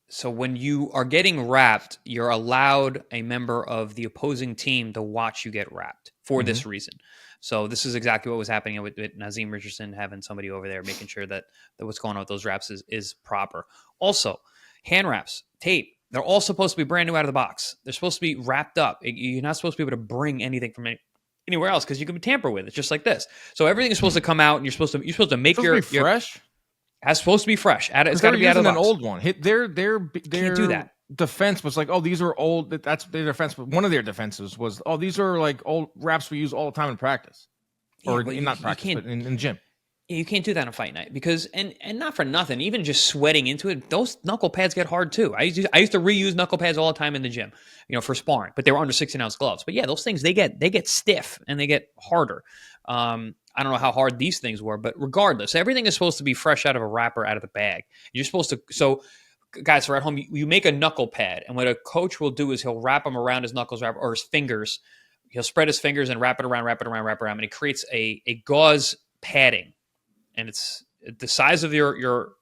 So when you are getting wrapped, you're allowed a member of the opposing team to watch you get wrapped for this reason. So this is exactly what was happening with Nazim Richardson, having somebody over there making sure that what's going on with those wraps is proper. Also, hand wraps, tape, they're all supposed to be brand new out of the box. They're supposed to be wrapped up. You're not supposed to be able to bring anything from anywhere else because you can tamper with it, just like this. So everything is supposed to come out, and you're supposed to make your fresh. It's supposed to be fresh. It's got to be out of the box. An old one. Their can't do that. Defense was like, oh, these are old. That's their defense. But one of their defenses was, oh, these are like old wraps we use all the time in practice, or not practice, but in gym. You can't do that on fight night because, and not for nothing, even just sweating into it, those knuckle pads get hard too. I used to reuse knuckle pads all the time in the gym, for sparring, but they were under 16-ounce gloves. But yeah, those things, they get stiff and they get harder. I don't know how hard these things were, but regardless, everything is supposed to be fresh out of a wrapper, out of the bag. You're supposed to, so guys are at home, you make a knuckle pad, and what a coach will do is he'll wrap them around his knuckles or his fingers. He'll spread his fingers and wrap it around, and it creates a gauze padding. And it's the size of your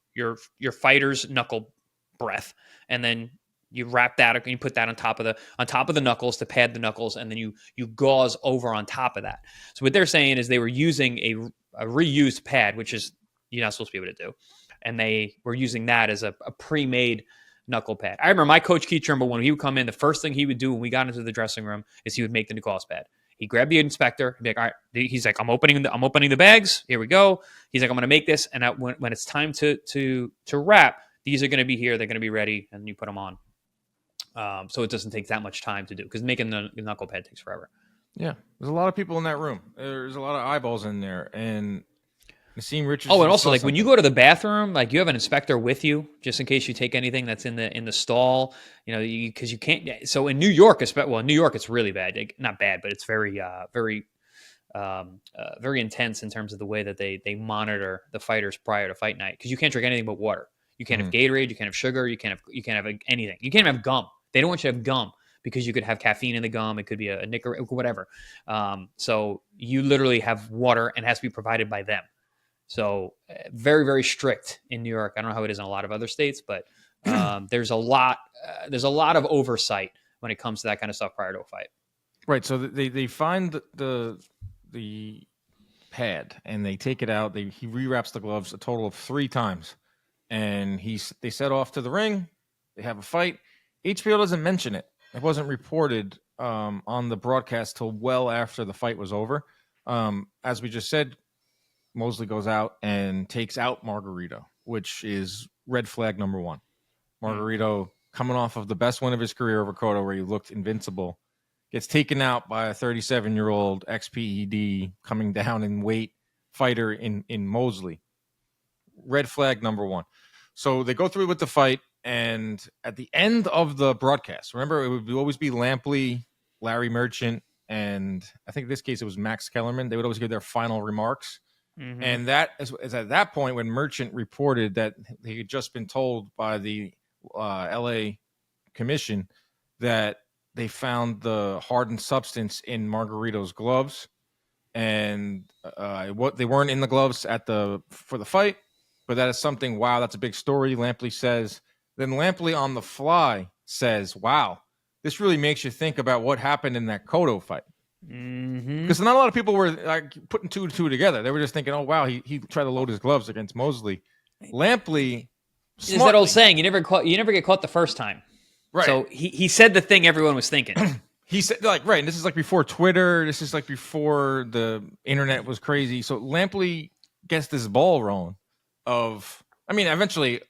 fighter's knuckle breadth, and then you wrap that and you put that on top of the knuckles to pad the knuckles, and then you gauze over on top of that. So what they're saying is they were using a reused pad, which is you're not supposed to be able to do, and they were using that as a pre-made knuckle pad. I remember my coach Keith Trimble, when he would come in, the first thing he would do when we got into the dressing room is he would make the gauze pad. He grabbed the inspector. He'd be like, all right. He's like, I'm opening the bags. Here we go. He's like, I'm going to make this, and when it's time to wrap, these are going to be here. They're going to be ready, and you put them on. So it doesn't take that much time to do, because making the knuckle pad takes forever. Yeah, there's a lot of people in that room. There's a lot of eyeballs in there, and Nassim Richardson. Oh, and also, saw like, when you something. go to the bathroom, like, you have an inspector with you just in case you take anything that's in the stall. You know, because you can't. So in New York, well, in New York, it's really bad. Like, not bad, but it's very intense in terms of the way that they monitor the fighters prior to fight night, because you can't drink anything but water. You can't have Gatorade, you can't have sugar, you can't have anything. You can't have gum. They don't want you to have gum because you could have caffeine in the gum. It could be a nicker, whatever. So you literally have water, and it has to be provided by them. So very, very strict in New York. I don't know how it is in a lot of other states, but there's a lot of oversight when it comes to that kind of stuff prior to a fight. Right. So they find the pad and they take it out. He rewraps the gloves a total of 3 times, and they set off to the ring. They have a fight. HBO doesn't mention it. It wasn't reported on the broadcast till well after the fight was over. As we just said, Mosley goes out and takes out Margarito, which is red flag number 1. Margarito, coming off of the best win of his career over Cotto, where he looked invincible, gets taken out by a 37-year-old ex-PED coming down in weight fighter in Mosley. Red flag number 1. So they go through with the fight, and at the end of the broadcast, remember, it would always be Lampley, Larry Merchant, and I think in this case it was Max Kellerman. They would always give their final remarks. Mm-hmm. And that is at that point when Merchant reported that he had just been told by the LA commission that they found the hardened substance in Margarito's gloves, and what they weren't in the gloves for the fight, but that is something. Wow, that's a big story. Lampley says. Then Lampley on the fly says, "Wow, this really makes you think about what happened in that Cotto fight." Because not a lot of people were like putting 2 and 2 together. They were just thinking, "Oh wow, he tried to load his gloves against Mosley." Lampley, is that old saying, you never get caught the first time. Right. So he said the thing everyone was thinking. He said, like, right, and this is like before Twitter. This is like before the internet was crazy. So Lampley gets this ball rolling eventually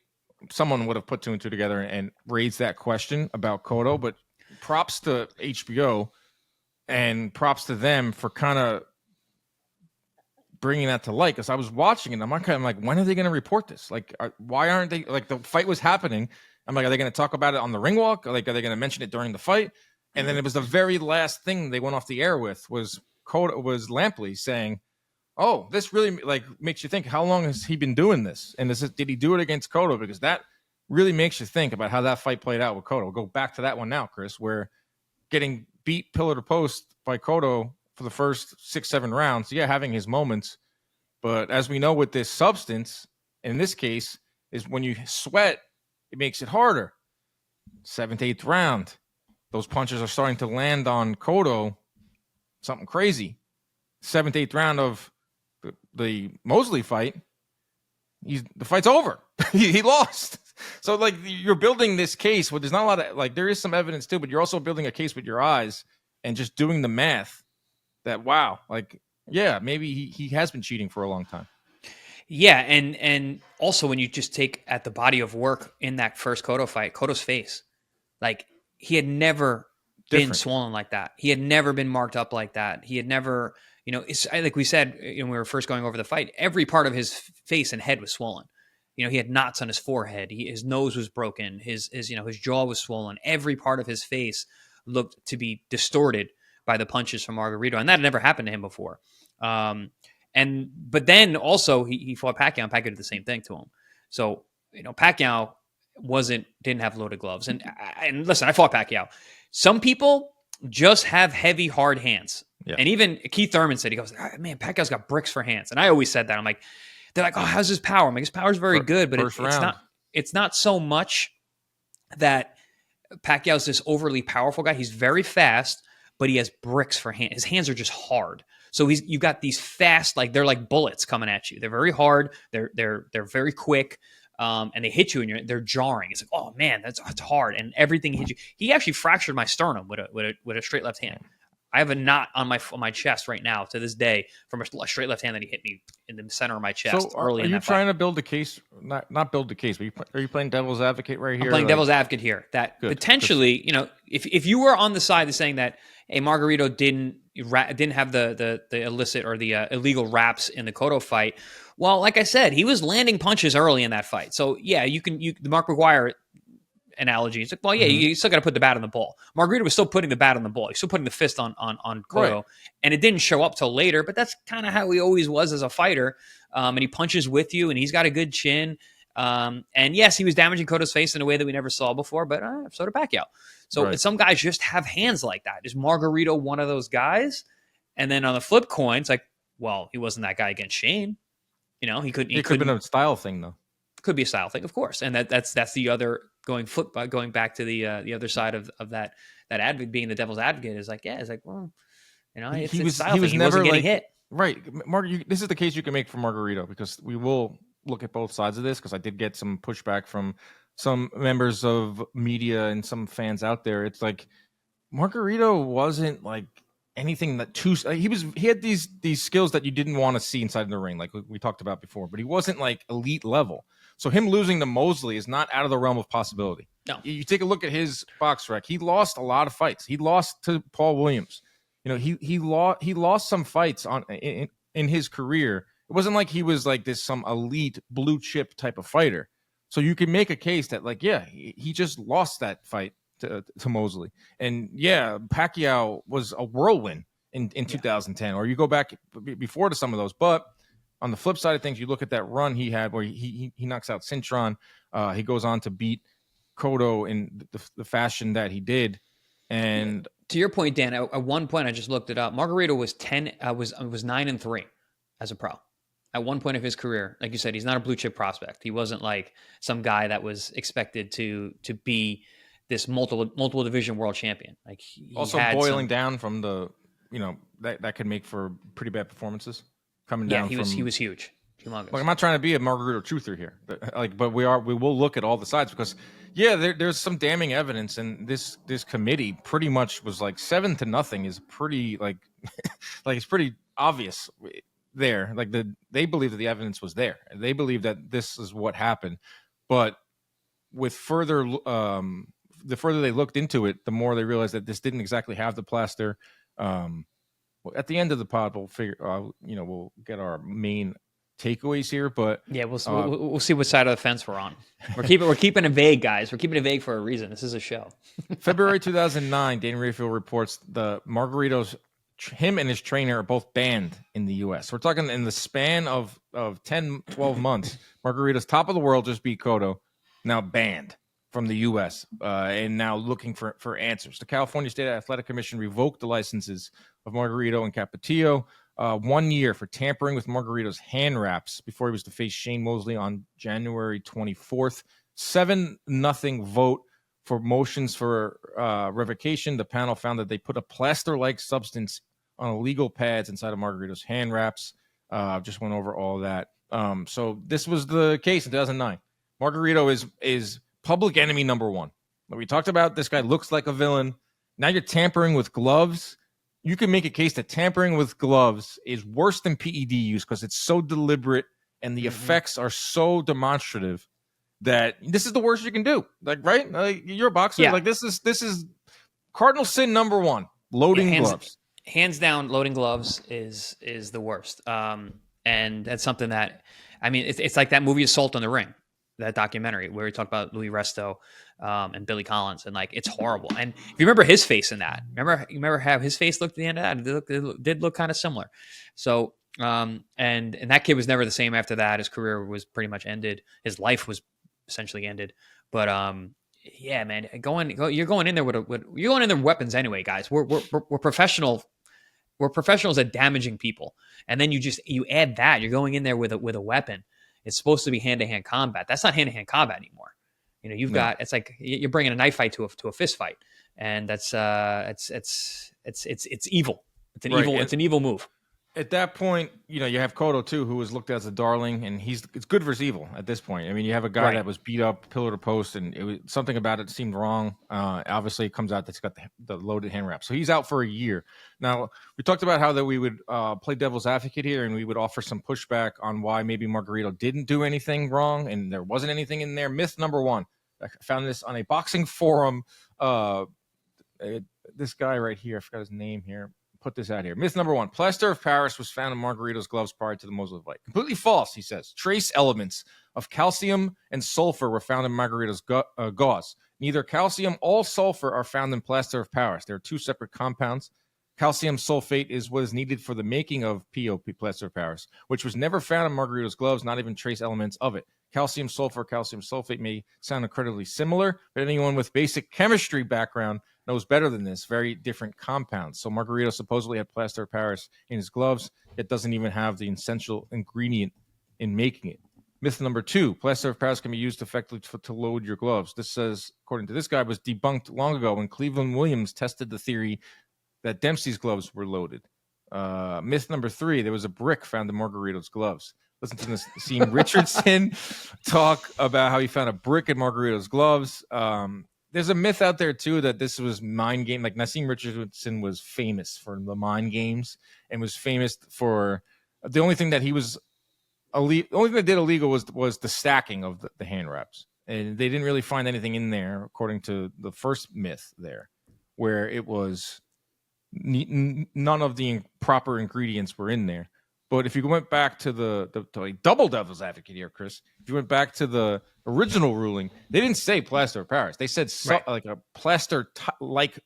someone would have put 2 and 2 together and raised that question about Cotto, but props to HBO and props to them for kind of bringing that to light, because I was watching it and I'm kind of like, when are they going to report this? Like, why aren't they, like, the fight was happening. I'm like, are they going to talk about it on the ring walk? Like, are they going to mention it during the fight? And then it was the very last thing they went off the air with was Lampley saying, "Oh, this really like makes you think. How long has he been doing this? And did he do it against Cotto? Because that really makes you think about how that fight played out with Cotto." We'll go back to that one now, Chris, where getting beat pillar to post by Cotto for the first 6-7 rounds, having his moments, but as we know with this substance, in this case, is when you sweat, it makes it harder. 7th, 8th round, those punches are starting to land on Cotto. Something crazy. 7th, 8th round of the Mosley fight, the fight's over. he lost. So, like, you're building this case where there's not a lot of, like, there is some evidence too, but you're also building a case with your eyes and just doing the math that, wow, like, yeah, maybe he has been cheating for a long time. Yeah, and also when you just take at the body of work in that first Cotto fight, Cotto's face, like, he had never been swollen like that. He had never been marked up like that. He had never, like we said when we were first going over the fight, every part of his face and head was swollen. He had knots on his forehead. His nose was broken. His jaw was swollen. Every part of his face looked to be distorted by the punches from Margarito, and that had never happened to him before. But then also he fought Pacquiao, and Pacquiao did the same thing to him. So Pacquiao didn't have loaded gloves, and listen, I fought Pacquiao. Some people just have heavy, hard hands. Yeah. And even Keith Thurman said, he goes, "Oh, man, Pacquiao's got bricks for hands." And I always said that. I'm like, they're like, "Oh, how's his power?" I'm like, his power's very good, but it's not so much that Pacquiao's this overly powerful guy. He's very fast, but he has bricks for hands. His hands are just hard. So you got these fast, like they're like bullets coming at you. They're very hard. They're very quick. And they hit you and they're jarring. It's like, oh man, that's hard. And everything hits you. He actually fractured my sternum with a straight left hand. I have a knot on my chest right now to this day from a straight left hand that he hit me in the center of my chest. So are you trying to build a case? Not build the case, but are you playing devil's advocate right here? I'm playing devil's advocate here. That potentially, if you were on the side of saying that, hey, Margarito didn't didn't have the illicit or the illegal wraps in the Cotto fight. Well, like I said, he was landing punches early in that fight. So yeah, the Mark McGuire analogy. It's like, well, yeah, you still got to put the bat on the ball. Margarito was still putting the bat on the ball. He's still putting the fist on Cotto, Right. and it didn't show up till later. But that's kind of how he always was as a fighter. And he punches with you, and he's got a good chin. And yes, he was damaging Cotto's face in a way that we never saw before. But so did Pacquiao. So Right. some guys just have hands like that. Is Margarito one of those guys? And then on the flip coin, it's like, well, he wasn't that guy against Shane. You know, he could It could have been a style thing, though. Could be a style thing, of course, and that's the other going back to the other side of that advocate being the devil's advocate is like, yeah, it's like, well, you know, it's He was style thing. He never wasn't getting like hit. right. Mark, this is the case you can make for Margarito, because we will look at both sides of this, because I did get some pushback from some members of media and some fans out there. It's like Margarito wasn't like anything that he had these skills that you didn't want to see inside the ring, like we talked about before, but he wasn't like elite level. So him losing to Mosley is not out of the realm of possibility. No. You take a look at his box rec. He lost a lot of fights. He lost to Paul Williams. You know, he lost some fights in his career. It wasn't like he was like this some elite blue chip type of fighter. So you can make a case that like, yeah, he just lost that fight to Mosley. And yeah, Pacquiao was a whirlwind in 2010, or you go back before to some of those. But on the flip side of things, you look at that run he had where he knocks out Cintron. He goes on to beat Cotto in the fashion that he did. And to your point, Dan, at one point I just looked it up. Margarito was 9-3 as a pro. At one point of his career, like you said, he's not a blue chip prospect. He wasn't like some guy that was expected to be this multiple division world champion. Like he also boiling down from the, you know, that could make for pretty bad performances coming down. He was huge. Humongous. Like, I'm not trying to be a Margarito truther here, but we will look at all the sides, because there's some damning evidence, and this committee pretty much was like 7-0 is pretty like like it's pretty obvious there. Like they believe that the evidence was there. They believe that this is what happened, but with the further they looked into it, the more they realized that this didn't exactly have the plaster. Well, at the end of the pod, we'll figure, we'll get our main takeaways here, but yeah, we'll see what side of the fence we're on. We're keeping it vague, guys. We're keeping it vague for a reason. This is a show. February 2009, Danny Rayfield reports the Margarito's, him and his trainer are both banned in the U.S. We're talking in the span of 10, 12 months. Margarito's top of the world just beat Cotto, now banned from the U.S. And now looking for answers. The California State Athletic Commission revoked the licenses of Margarito and Capetillo 1 year for tampering with Margarito's hand wraps before he was to face Shane Mosley on January 24th. 7-0 vote for motions for revocation. The panel found that they put a plaster-like substance on illegal pads inside of Margarito's hand wraps. Just went over all that. So this was the case in 2009. Margarito is public enemy number one. We talked about this guy looks like a villain. Now you're tampering with gloves. You can make a case that tampering with gloves is worse than PED use because it's so deliberate and the effects are so demonstrative that this is the worst you can do. Like, right? Like, you're a boxer. Yeah. Like this is cardinal sin number one. Loading gloves. Hands down, loading gloves is the worst. And that's something that, I mean, it's like that movie Assault on the Ring, that documentary where we talk about Louis Resto and Billy Collins, and like it's horrible. And if you remember his face in that, remember how his face looked at the end of that? It did look kind of similar. So and that kid was never the same after that. His career was pretty much ended. His life was essentially ended. But yeah, man, you're going in there with you're going in there with weapons anyway, guys. We're professional. We're professionals at damaging people, and then you add that you're going in there with a weapon. It's supposed to be hand-to-hand combat. That's not hand-to-hand combat anymore. You know, got it's like you're bringing a knife fight to a fist fight, and that's it's evil. It's an evil. It's an evil move. At that point, you know, you have Cotto too, who was looked at as a darling, and it's good versus evil at this point. I mean, you have a guy that was beat up pillar to post, and it was something about it seemed wrong. Obviously, it comes out that he's got the loaded hand wrap, so he's out for a year. Now, we talked about how that we would play devil's advocate here, and we would offer some pushback on why maybe Margarito didn't do anything wrong, and there wasn't anything in there. Myth number one, I found this on a boxing forum. This guy right here, I forgot his name here. put this out here. Myth number 1: plaster of Paris was found in Margarito's gloves prior to the muzzle fight. Completely false, he says. Trace elements of calcium and sulfur were found in Margarito's gauze. Neither calcium or sulfur are found in plaster of Paris. They are 2 separate compounds. Calcium sulfate is what is needed for the making of POP, plaster of Paris, which was never found in Margarito's gloves, not even trace elements of it. Calcium sulfur, calcium sulfate may sound incredibly similar, but anyone with basic chemistry background knows better than this. Very different compounds. So Margarito supposedly had plaster of Paris in his gloves. It doesn't even have the essential ingredient in making it. Myth number 2: plaster of Paris can be used effectively to load your gloves. This says, according to this guy, was debunked long ago when Cleveland Williams tested the theory that Dempsey's gloves were loaded. Myth number 3: there was a brick found in Margarito's gloves. Listen to Nassim Richardson talk about how he found a brick in Margarito's gloves. There's a myth out there, too, that this was mind game. Like, Nassim Richardson was famous for the mind games and was famous for the only thing that he was the only thing that did illegal was the stacking of the hand wraps. And they didn't really find anything in there, according to the first myth there, where it was none of the proper ingredients were in there. But if you went back to the like double devil's advocate here, Chris, if you went back to the original ruling, they didn't say plaster of Paris. They said like a plaster like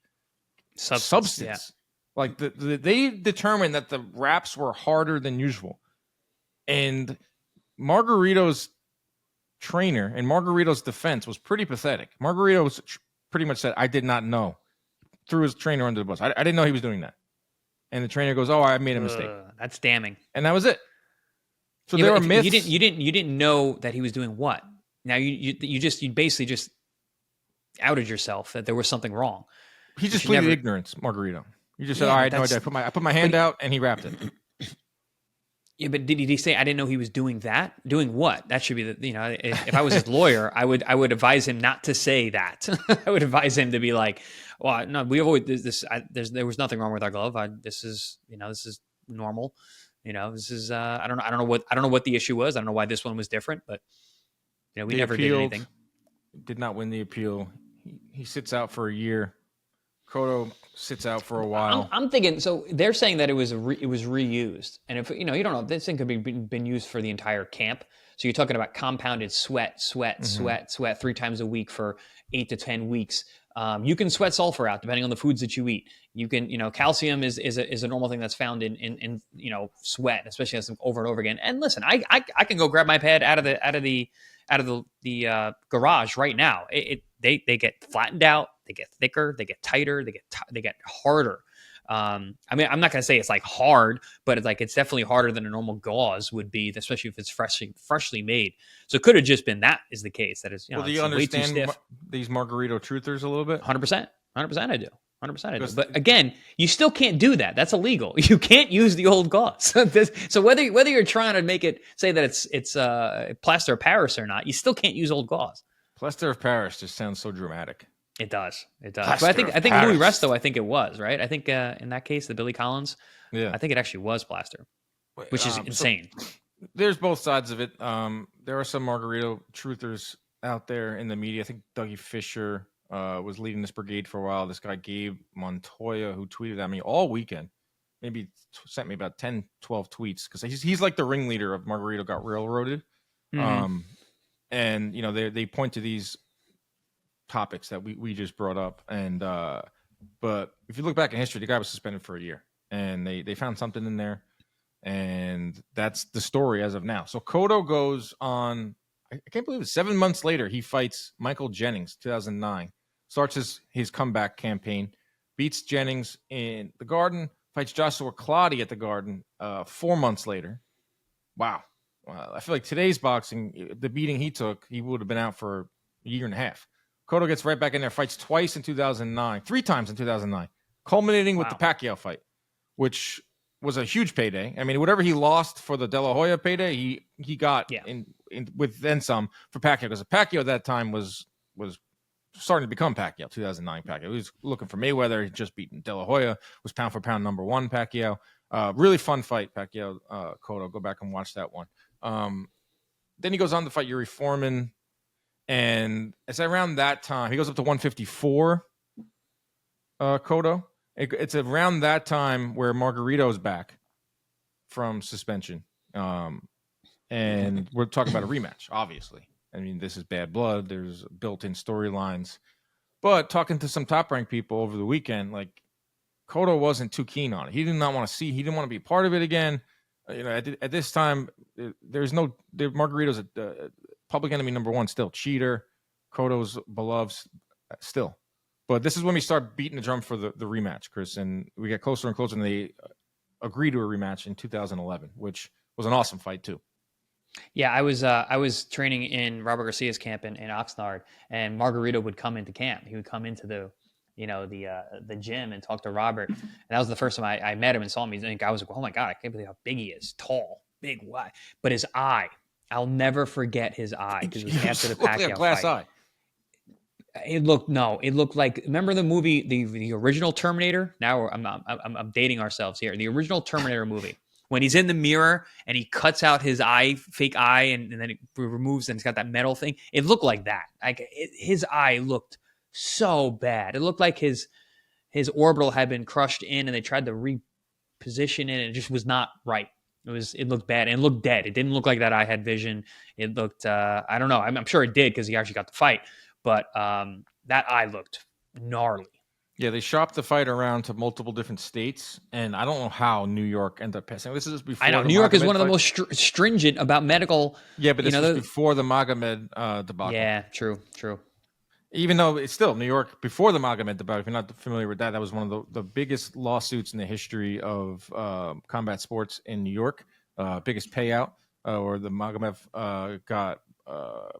substance. Yeah. Like they determined that the wraps were harder than usual. And Margarito's trainer and Margarito's defense was pretty pathetic. Margarito pretty much said, "I did not know." Threw his trainer under the bus. I didn't know he was doing that. And the trainer goes, "Oh, I made a mistake." That's damning. And that was it. So there are myths. You didn't know that he was doing what? Now you basically just outed yourself that there was something wrong. He just pleaded ignorance, Margarito. You just said, "I had no idea." I put my hand out and he wrapped it. Yeah, but did he say, "I didn't know he was doing that"? Doing what? That should be if I was his lawyer, I would advise him not to say that. I would advise him to be like, "Well, no, we avoid this. There was nothing wrong with our glove. This is normal. This is I don't know what the issue was. I don't know why this one was different, but we never did anything." Did not win the appeal. He sits out for a year. Cotto sits out for a while. I'm thinking. So they're saying that it was reused, and if you don't know, this thing could be been used for the entire camp. So you're talking about compounded sweat 3 times a week for 8 to 10 weeks. You can sweat sulfur out depending on the foods that you eat. You can, calcium is a normal thing that's found in sweat, especially over and over again. And listen, I can go grab my pad out of the garage right now. They get flattened out, they get thicker, they get tighter, they get harder. I mean, I'm not going to say it's like hard, but it's definitely harder than a normal gauze would be, especially if it's freshly made. So it could have just been that is the case. That is, well, do you understand these Margarito truthers a little bit? 100%. I do. 100% I do. But again, you still can't do that. That's illegal. You can't use the old gauze. So whether you're trying to make it say that it's plaster of Paris or not, you still can't use old gauze. Plaster of Paris just sounds so dramatic. It does. But I think Louis Resto, I think it was, right? I think in that case, the Billy Collins, I think it actually was plaster, which is insane. So there's both sides of it. There are some Margarito truthers out there in the media. I think Dougie Fisher was leading this brigade for a while. This guy, Gabe Montoya, who tweeted at me all weekend, maybe sent me about 10, 12 tweets, because he's like the ringleader of Margarito got railroaded. Mm-hmm. And, they point to these topics that we just brought up. And but if you look back in history, the guy was suspended for a year. And they found something in there. And that's the story as of now. So Cotto goes on, I can't believe it, 7 months later, he fights Michael Jennings, 2009. Starts his comeback campaign, beats Jennings in the Garden, fights Joshua Clottey at the Garden 4 months later. Wow. I feel like today's boxing, the beating he took, he would have been out for a year and a half. Cotto gets right back in there, fights twice in 2009, 3 times in 2009, culminating with the Pacquiao fight, which was a huge payday. I mean, whatever he lost for the De La Hoya payday, he got in with then some for Pacquiao, because Pacquiao at that time was starting to become Pacquiao. 2009 Pacquiao, he was looking for Mayweather. He just beaten De La Hoya, was pound for pound number 1 Pacquiao. Really fun fight, Pacquiao Cotto. Go back and watch that one. Then he goes on to fight Yuri Foreman, and it's around that time he goes up to 154. Cotto, It's around that time where Margarito's back from suspension. And we're talking about a rematch, obviously. I mean, this is bad blood. There's built-in storylines. But talking to some top-ranked people over the weekend, like Cotto wasn't too keen on it. He did not want to see. He didn't want to be a part of it again. At this time, there's no. Margarito's a public enemy number one still. Cheater. Cotto's beloved still. But this is when we start beating the drum for the rematch, Chris, and we get closer and closer, and they agree to a rematch in 2011, which was an awesome fight too. Yeah, I was training in Robert Garcia's camp in Oxnard, and Margarito would come into camp. He would come into the gym and talk to Robert. And that was the first time I met him and saw him. I was like, oh my God, I can't believe how big he is. Tall, big, wide. But his eye, I'll never forget his eye because it was after the Pacquiao like a glass fight. eye. It looked like, remember the movie, the original Terminator? Now I'm dating ourselves here. The original Terminator movie. When he's in the mirror and he cuts out his eye, fake eye, and then it removes, and it's got that metal thing. It looked like that. His eye looked so bad. It looked like his orbital had been crushed in, and they tried to reposition it, and it just was not right. It looked bad, and it looked dead. It didn't look like that eye had vision. It looked, I don't know. I'm sure it did because he actually got the fight, but that eye looked gnarly. Yeah, they shopped the fight around to multiple different states, and I don't know how New York ended up passing. This is before. I know New York is one of the most stringent about medical. Yeah, but this was before the Magomed debacle. Yeah, true. Even though it's still New York before the Magomed debacle. If you're not familiar with that, that was one of the biggest lawsuits in the history of combat sports in New York. Biggest payout, where the Magomed got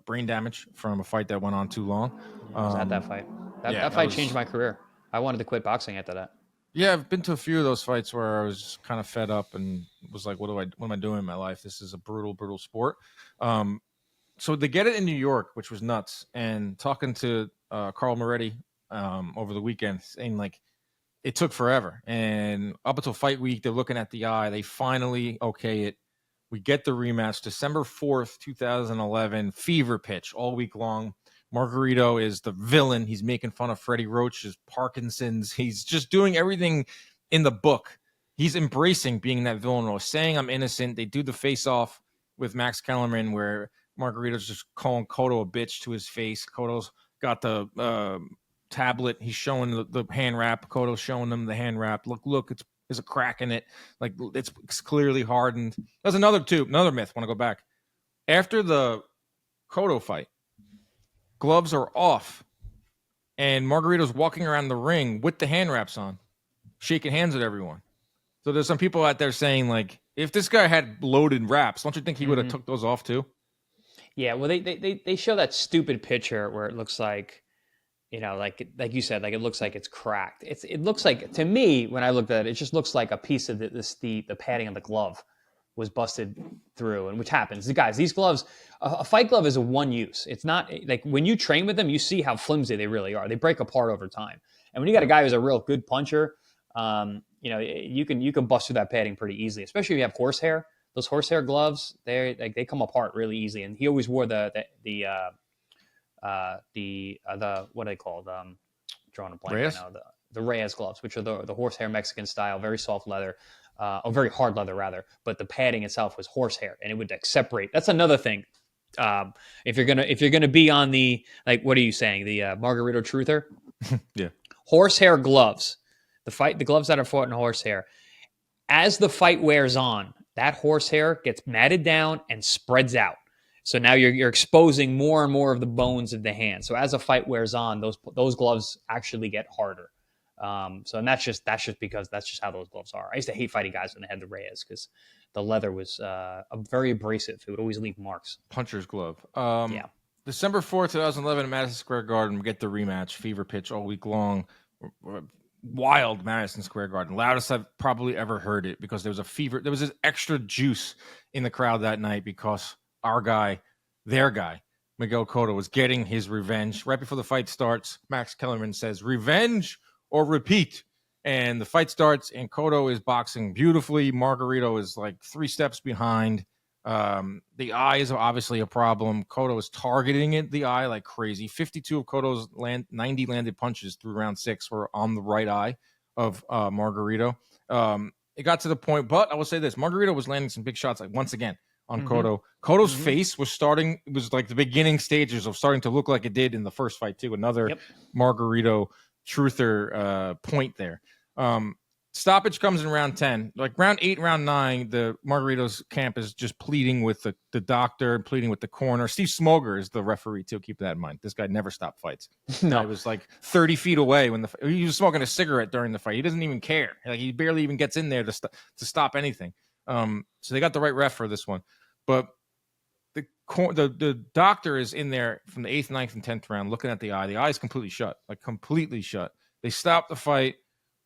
brain damage from a fight that went on too long. I was at that fight. That fight changed my career. I wanted to quit boxing after that. Yeah, I've been to a few of those fights where I was just kind of fed up and was like, what am I doing in my life? This is a brutal sport. So they get it in New York, which was nuts. And talking to Carl Moretti over the weekend, saying like it took forever. And up until fight week, they're looking at the eye. They finally okay it. We get the rematch December 4th, 2011, fever pitch all week long. Margarito is the villain. He's making fun of Freddie Roach's Parkinson's. He's just doing everything in the book. He's embracing being that villain role, saying I'm innocent. They do the face-off with Max Kellerman where Margarito's just calling Cotto a bitch to his face. Cotto's got the tablet. He's showing the hand wrap. Cotto's showing them the hand wrap. Look, there's a crack in it. Like it's clearly hardened. There's another myth. Want to go back. After the Cotto fight, gloves are off, and Margarito's walking around the ring with the hand wraps on, shaking hands with everyone. So there's some people out there saying, like, if this guy had loaded wraps, don't you think he would have took those off too? Yeah, well, they show that stupid picture where it looks like, like you said, like it looks like it's cracked. It looks like, to me, when I looked at it, it just looks like a piece of the padding of the glove was busted through, and which happens. Guys, these gloves, a fight glove is a one use. It's not like when you train with them, you see how flimsy they really are. They break apart over time. And when you got a guy who's a real good puncher, you can bust through that padding pretty easily, especially if you have horsehair. Those horsehair gloves, they come apart really easy. And he always wore the what are they called? Drawing a blank right now. The Reyes gloves, which are the horsehair Mexican style, very soft leather. Or very hard leather rather, but the padding itself was horsehair, and it would like separate. That's another thing. If you're gonna be on the, like, what are you saying? The Margarito truther? Yeah. Horsehair gloves. The gloves that are fought in horsehair. As the fight wears on, that horsehair gets matted down and spreads out. So now you're exposing more and more of the bones of the hand. So as a fight wears on, those gloves actually get harder. And that's just because that's just how those gloves are. I used to hate fighting guys when they had the Reyes because the leather was very abrasive. It would always leave marks. Puncher's glove. Yeah. December 4th, 2011 at Madison Square Garden. We get the rematch. Fever pitch all week long. Wild Madison Square Garden. Loudest I've probably ever heard it because there was this extra juice in the crowd that night because their guy, Miguel Cotto, was getting his revenge. Right before the fight starts, Max Kellerman says, "Revenge or repeat." And the fight starts, and Cotto is boxing beautifully. Margarito is like 3 steps behind. The eye is obviously a problem. Cotto is targeting the eye like crazy. 52 of Cotto's 90 landed punches through round 6 were on the right eye. of Margarito. It got to the point, but I will say this: Margarito was landing some big shots, like once again on Cotto. Cotto's face was starting; it was like the beginning stages of starting to look like it did in the first fight too. Another Margarito truther point there. Stoppage comes in round 10. Like round 8, round 9, the Margarito's camp is just pleading with the doctor, pleading with the corner. Steve Smoger is the referee too. Keep that in mind. This guy never stopped fights. No, I was like 30 feet away when he was smoking a cigarette during the fight. He doesn't even care. Like he barely even gets in there to stop anything. So they got the right ref for this one. But the doctor is in there from the 8th, 9th, and 10th round, looking at the eye. The eye is completely shut, like completely shut. They stop the fight.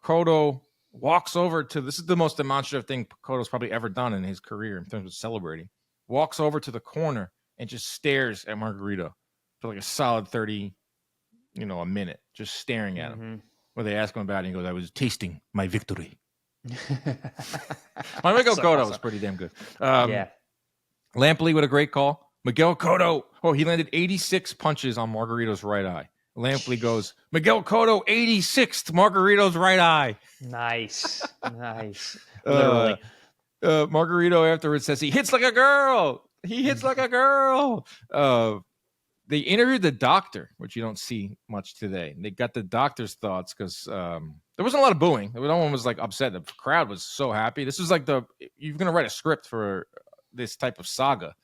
Cotto walks over to, this is the most demonstrative thing Cotto's probably ever done in his career in terms of celebrating. Walks over to the corner and just stares at Margarito for like a solid 30, a minute, just staring at him. Where they ask him about it, he goes, "I was tasting my victory." My Miguel Cotto was pretty damn good. Lampley with a great call. Miguel Cotto, he landed 86 punches on Margarito's right eye. Lampley goes, "Miguel Cotto, 86th Margarito's right eye." Nice. Literally. Margarito afterwards says he hits like a girl. He hits like a girl. They interviewed the doctor, which you don't see much today. They got the doctor's thoughts because there wasn't a lot of booing. No one was like upset. The crowd was so happy. This is like you're going to write a script for this type of saga.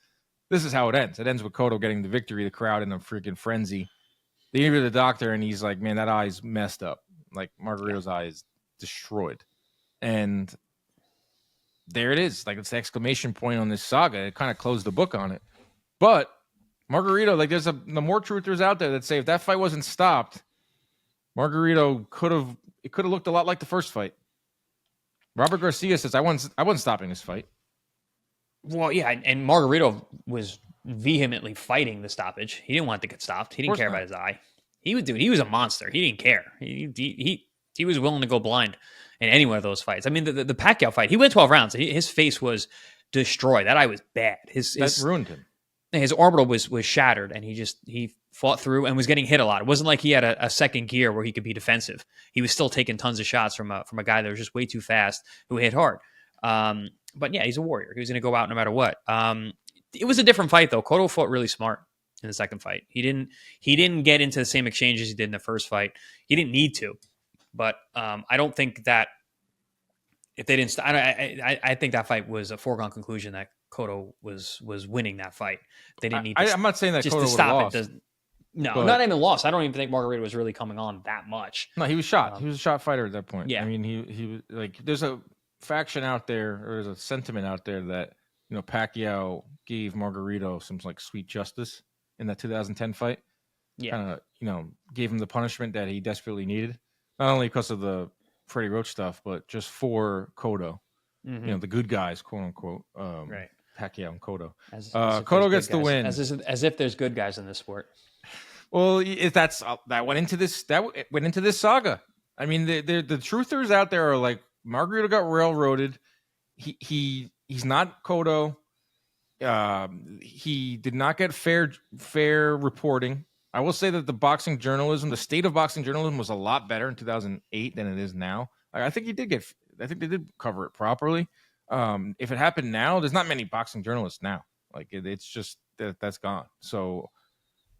This is how it ends. It ends with Cotto getting the victory, the crowd in a freaking frenzy. They interview the doctor, and he's like, "Man, that eye's messed up. Like Margarito's eye is destroyed." And there it is. Like it's the exclamation point on this saga. It kind of closed the book on it. But Margarito, like there's the more truthers out there that say if that fight wasn't stopped, Margarito could have looked a lot like the first fight. Robert Garcia says, I wasn't stopping this fight. Well, yeah, and Margarito was vehemently fighting the stoppage. He didn't want it to get stopped. He didn't care about his eye. He was a monster. He didn't care. He was willing to go blind in any one of those fights. I mean, the Pacquiao fight, he went 12 rounds. His face was destroyed. That eye was bad. That ruined him. His orbital was shattered, and he fought through and was getting hit a lot. It wasn't like he had a second gear where he could be defensive. He was still taking tons of shots from a guy that was just way too fast who hit hard. But yeah, he's a warrior. He was going to go out no matter what. It was a different fight though. Cotto fought really smart in the second fight. He didn't get into the same exchanges he did in the first fight. He didn't need to, but I don't think that if they didn't, I think that fight was a foregone conclusion that Cotto was winning that fight. They didn't need. I'm not saying that Cotto would have lost. Not even lost. I don't even think Margarito was really coming on that much. No, he was shot. He was a shot fighter at that point. Yeah, I mean, he was like. There's a faction out there, or there's a sentiment out there that Pacquiao gave Margarito some like sweet justice in that 2010 fight. Yeah, kind of gave him the punishment that he desperately needed, not only because of the Freddie Roach stuff, but just for Cotto. The good guys, quote unquote. Right. Pacquiao and Cotto. Cotto gets the win. As if there's good guys in this sport. Well, that went into this saga. I mean, the truthers out there are like Margarito got railroaded. He's not Cotto. He did not get fair reporting. I will say that the state of boxing journalism was a lot better in 2008 than it is now. I think they did cover it properly. If it happened now, there's not many boxing journalists now. Like it's just that's gone. So,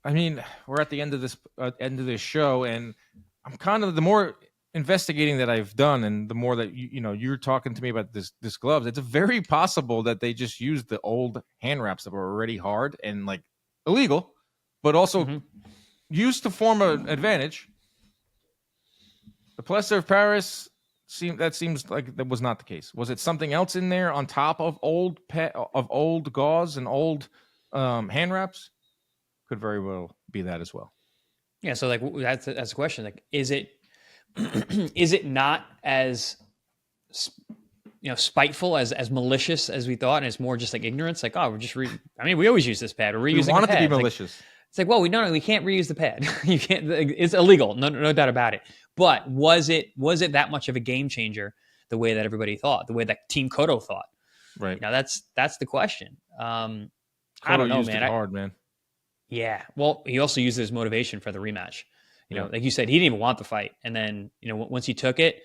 I mean, we're at the end of this show, and I'm kind of, the more investigating that I've done, and the more that you're talking to me about this gloves, it's very possible that they just used the old hand wraps that were already hard and like illegal, but also used to form an advantage. The Plaster of Paris seems like that was not the case. Was it something else in there on top of old gauze and old hand wraps? Could very well be that as well. Yeah, so like that's the question. Like, is it not as spiteful as malicious as we thought, and it's more just like ignorance? Like, oh, we're just we always use this pad. We're reusing. We want it to be malicious. It's like, well, we can't reuse the pad. You can't. It's illegal. No doubt about it. But was it that much of a game changer the way that everybody thought, the way that Team Cotto thought? Right. That's the question. I don't know, used man. It hard, man. Yeah. Well, he also used it as motivation for the rematch. Like you said, he didn't even want the fight, and then once he took it,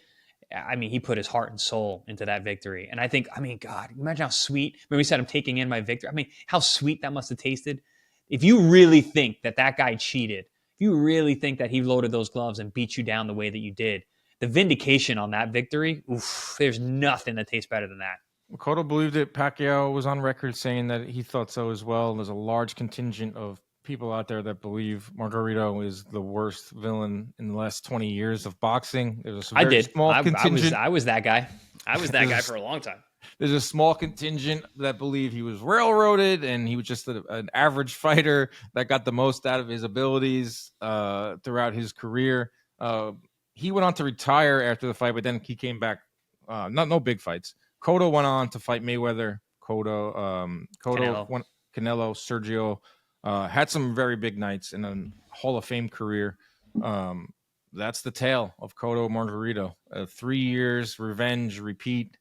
I mean, he put his heart and soul into that victory. And I think, I mean, God, imagine how sweet. When we said I'm taking in my victory, I mean, how sweet that must have tasted. If you really think that that guy cheated, if you really think that he loaded those gloves and beat you down the way that you did, the vindication on that victory, oof, there's nothing that tastes better than that. Cotto believed it. Pacquiao was on record saying that he thought so as well. There's a large contingent of people out there that believe Margarito is the worst villain in the last 20 years of boxing. There's a very small contingent. I was that guy. I was that guy for a long time. There's a small contingent that believe he was railroaded and he was just an average fighter that got the most out of his abilities throughout his career. He went on to retire after the fight, but then he came back. No big fights. Cotto went on to fight Mayweather. Canelo, Sergio. Had some very big nights in a Hall of Fame career. That's the tale of Cotto Margarito. 3 years, revenge, repeat,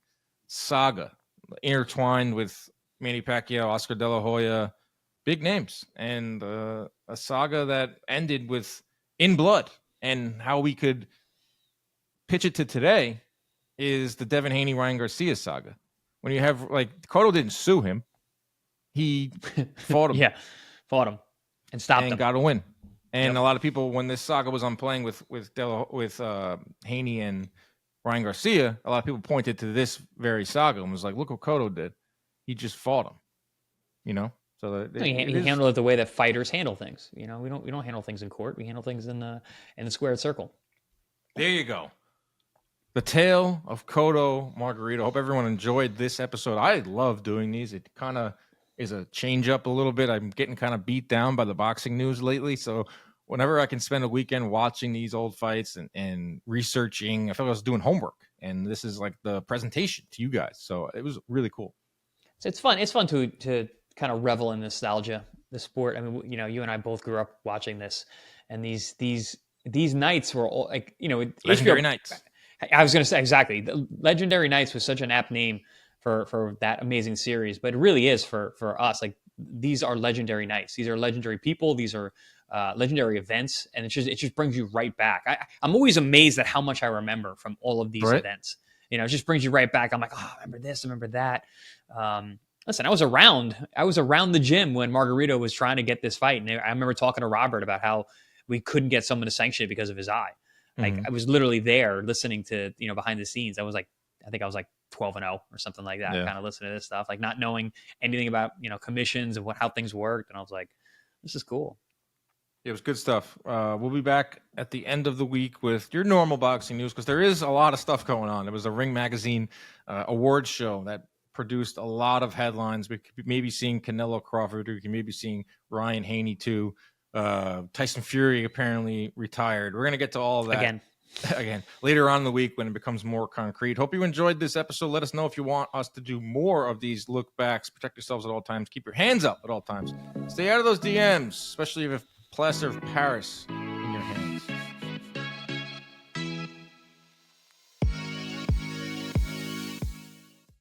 saga, intertwined with Manny Pacquiao, Oscar De La Hoya, big names, and a saga that ended with in blood. And how we could pitch it to today is the Devin Haney, Ryan Garcia saga. When you have, like, Cotto didn't sue him. He fought him. Yeah, fought him and stopped him. And got a win. And a lot of people, when this saga was on playing with Haney and Ryan Garcia, a lot of people pointed to this very saga and was like, look what Cotto did. He just fought him. You know? So he handled it the way that fighters handle things. You know, we don't handle things in court. We handle things in the squared circle. There you go. The tale of Cotto Margarito. Hope everyone enjoyed this episode. I love doing these. It kind of is a change up a little bit. I'm getting kind of beat down by the boxing news lately. So whenever I can spend a weekend watching these old fights and researching, I feel like I was doing homework. And this is like the presentation to you guys. So it was really cool. So it's fun. It's fun to kind of revel in nostalgia, the sport. I mean, you know, you and I both grew up watching this, and these nights were all like, you know, legendary nights. I was going to say exactly. The Legendary Nights was such an apt name for that amazing series, but it really is for us. Like, these are legendary nights. These are legendary people. These are legendary events, and it just brings you right back. I'm always amazed at how much I remember from all of these events. You know, it just brings you right back. I'm like, oh, I remember this, I remember that. Listen, I was around the gym when Margarito was trying to get this fight, and I remember talking to Robert about how we couldn't get someone to sanction it because of his eye. Like, I was literally there listening to, you know, behind the scenes. I think I was like 12-0 or something like that. Kind of listening to this stuff, like not knowing anything about, you know, commissions and how things worked. And I was like, this is cool. It was good stuff. We'll be back at the end of the week with your normal boxing news, because there is a lot of stuff going on. There was a Ring Magazine awards show that produced a lot of headlines. We could maybe seeing Canelo Crawford. We can maybe seeing Ryan Haney too. Tyson Fury apparently retired. We're going to get to all of that again later on in the week when it becomes more concrete. Hope you enjoyed this episode. Let us know if you want us to do more of these look backs. Protect yourselves at all times. Keep your hands up at all times. Stay out of those DMs, especially if plaster of Paris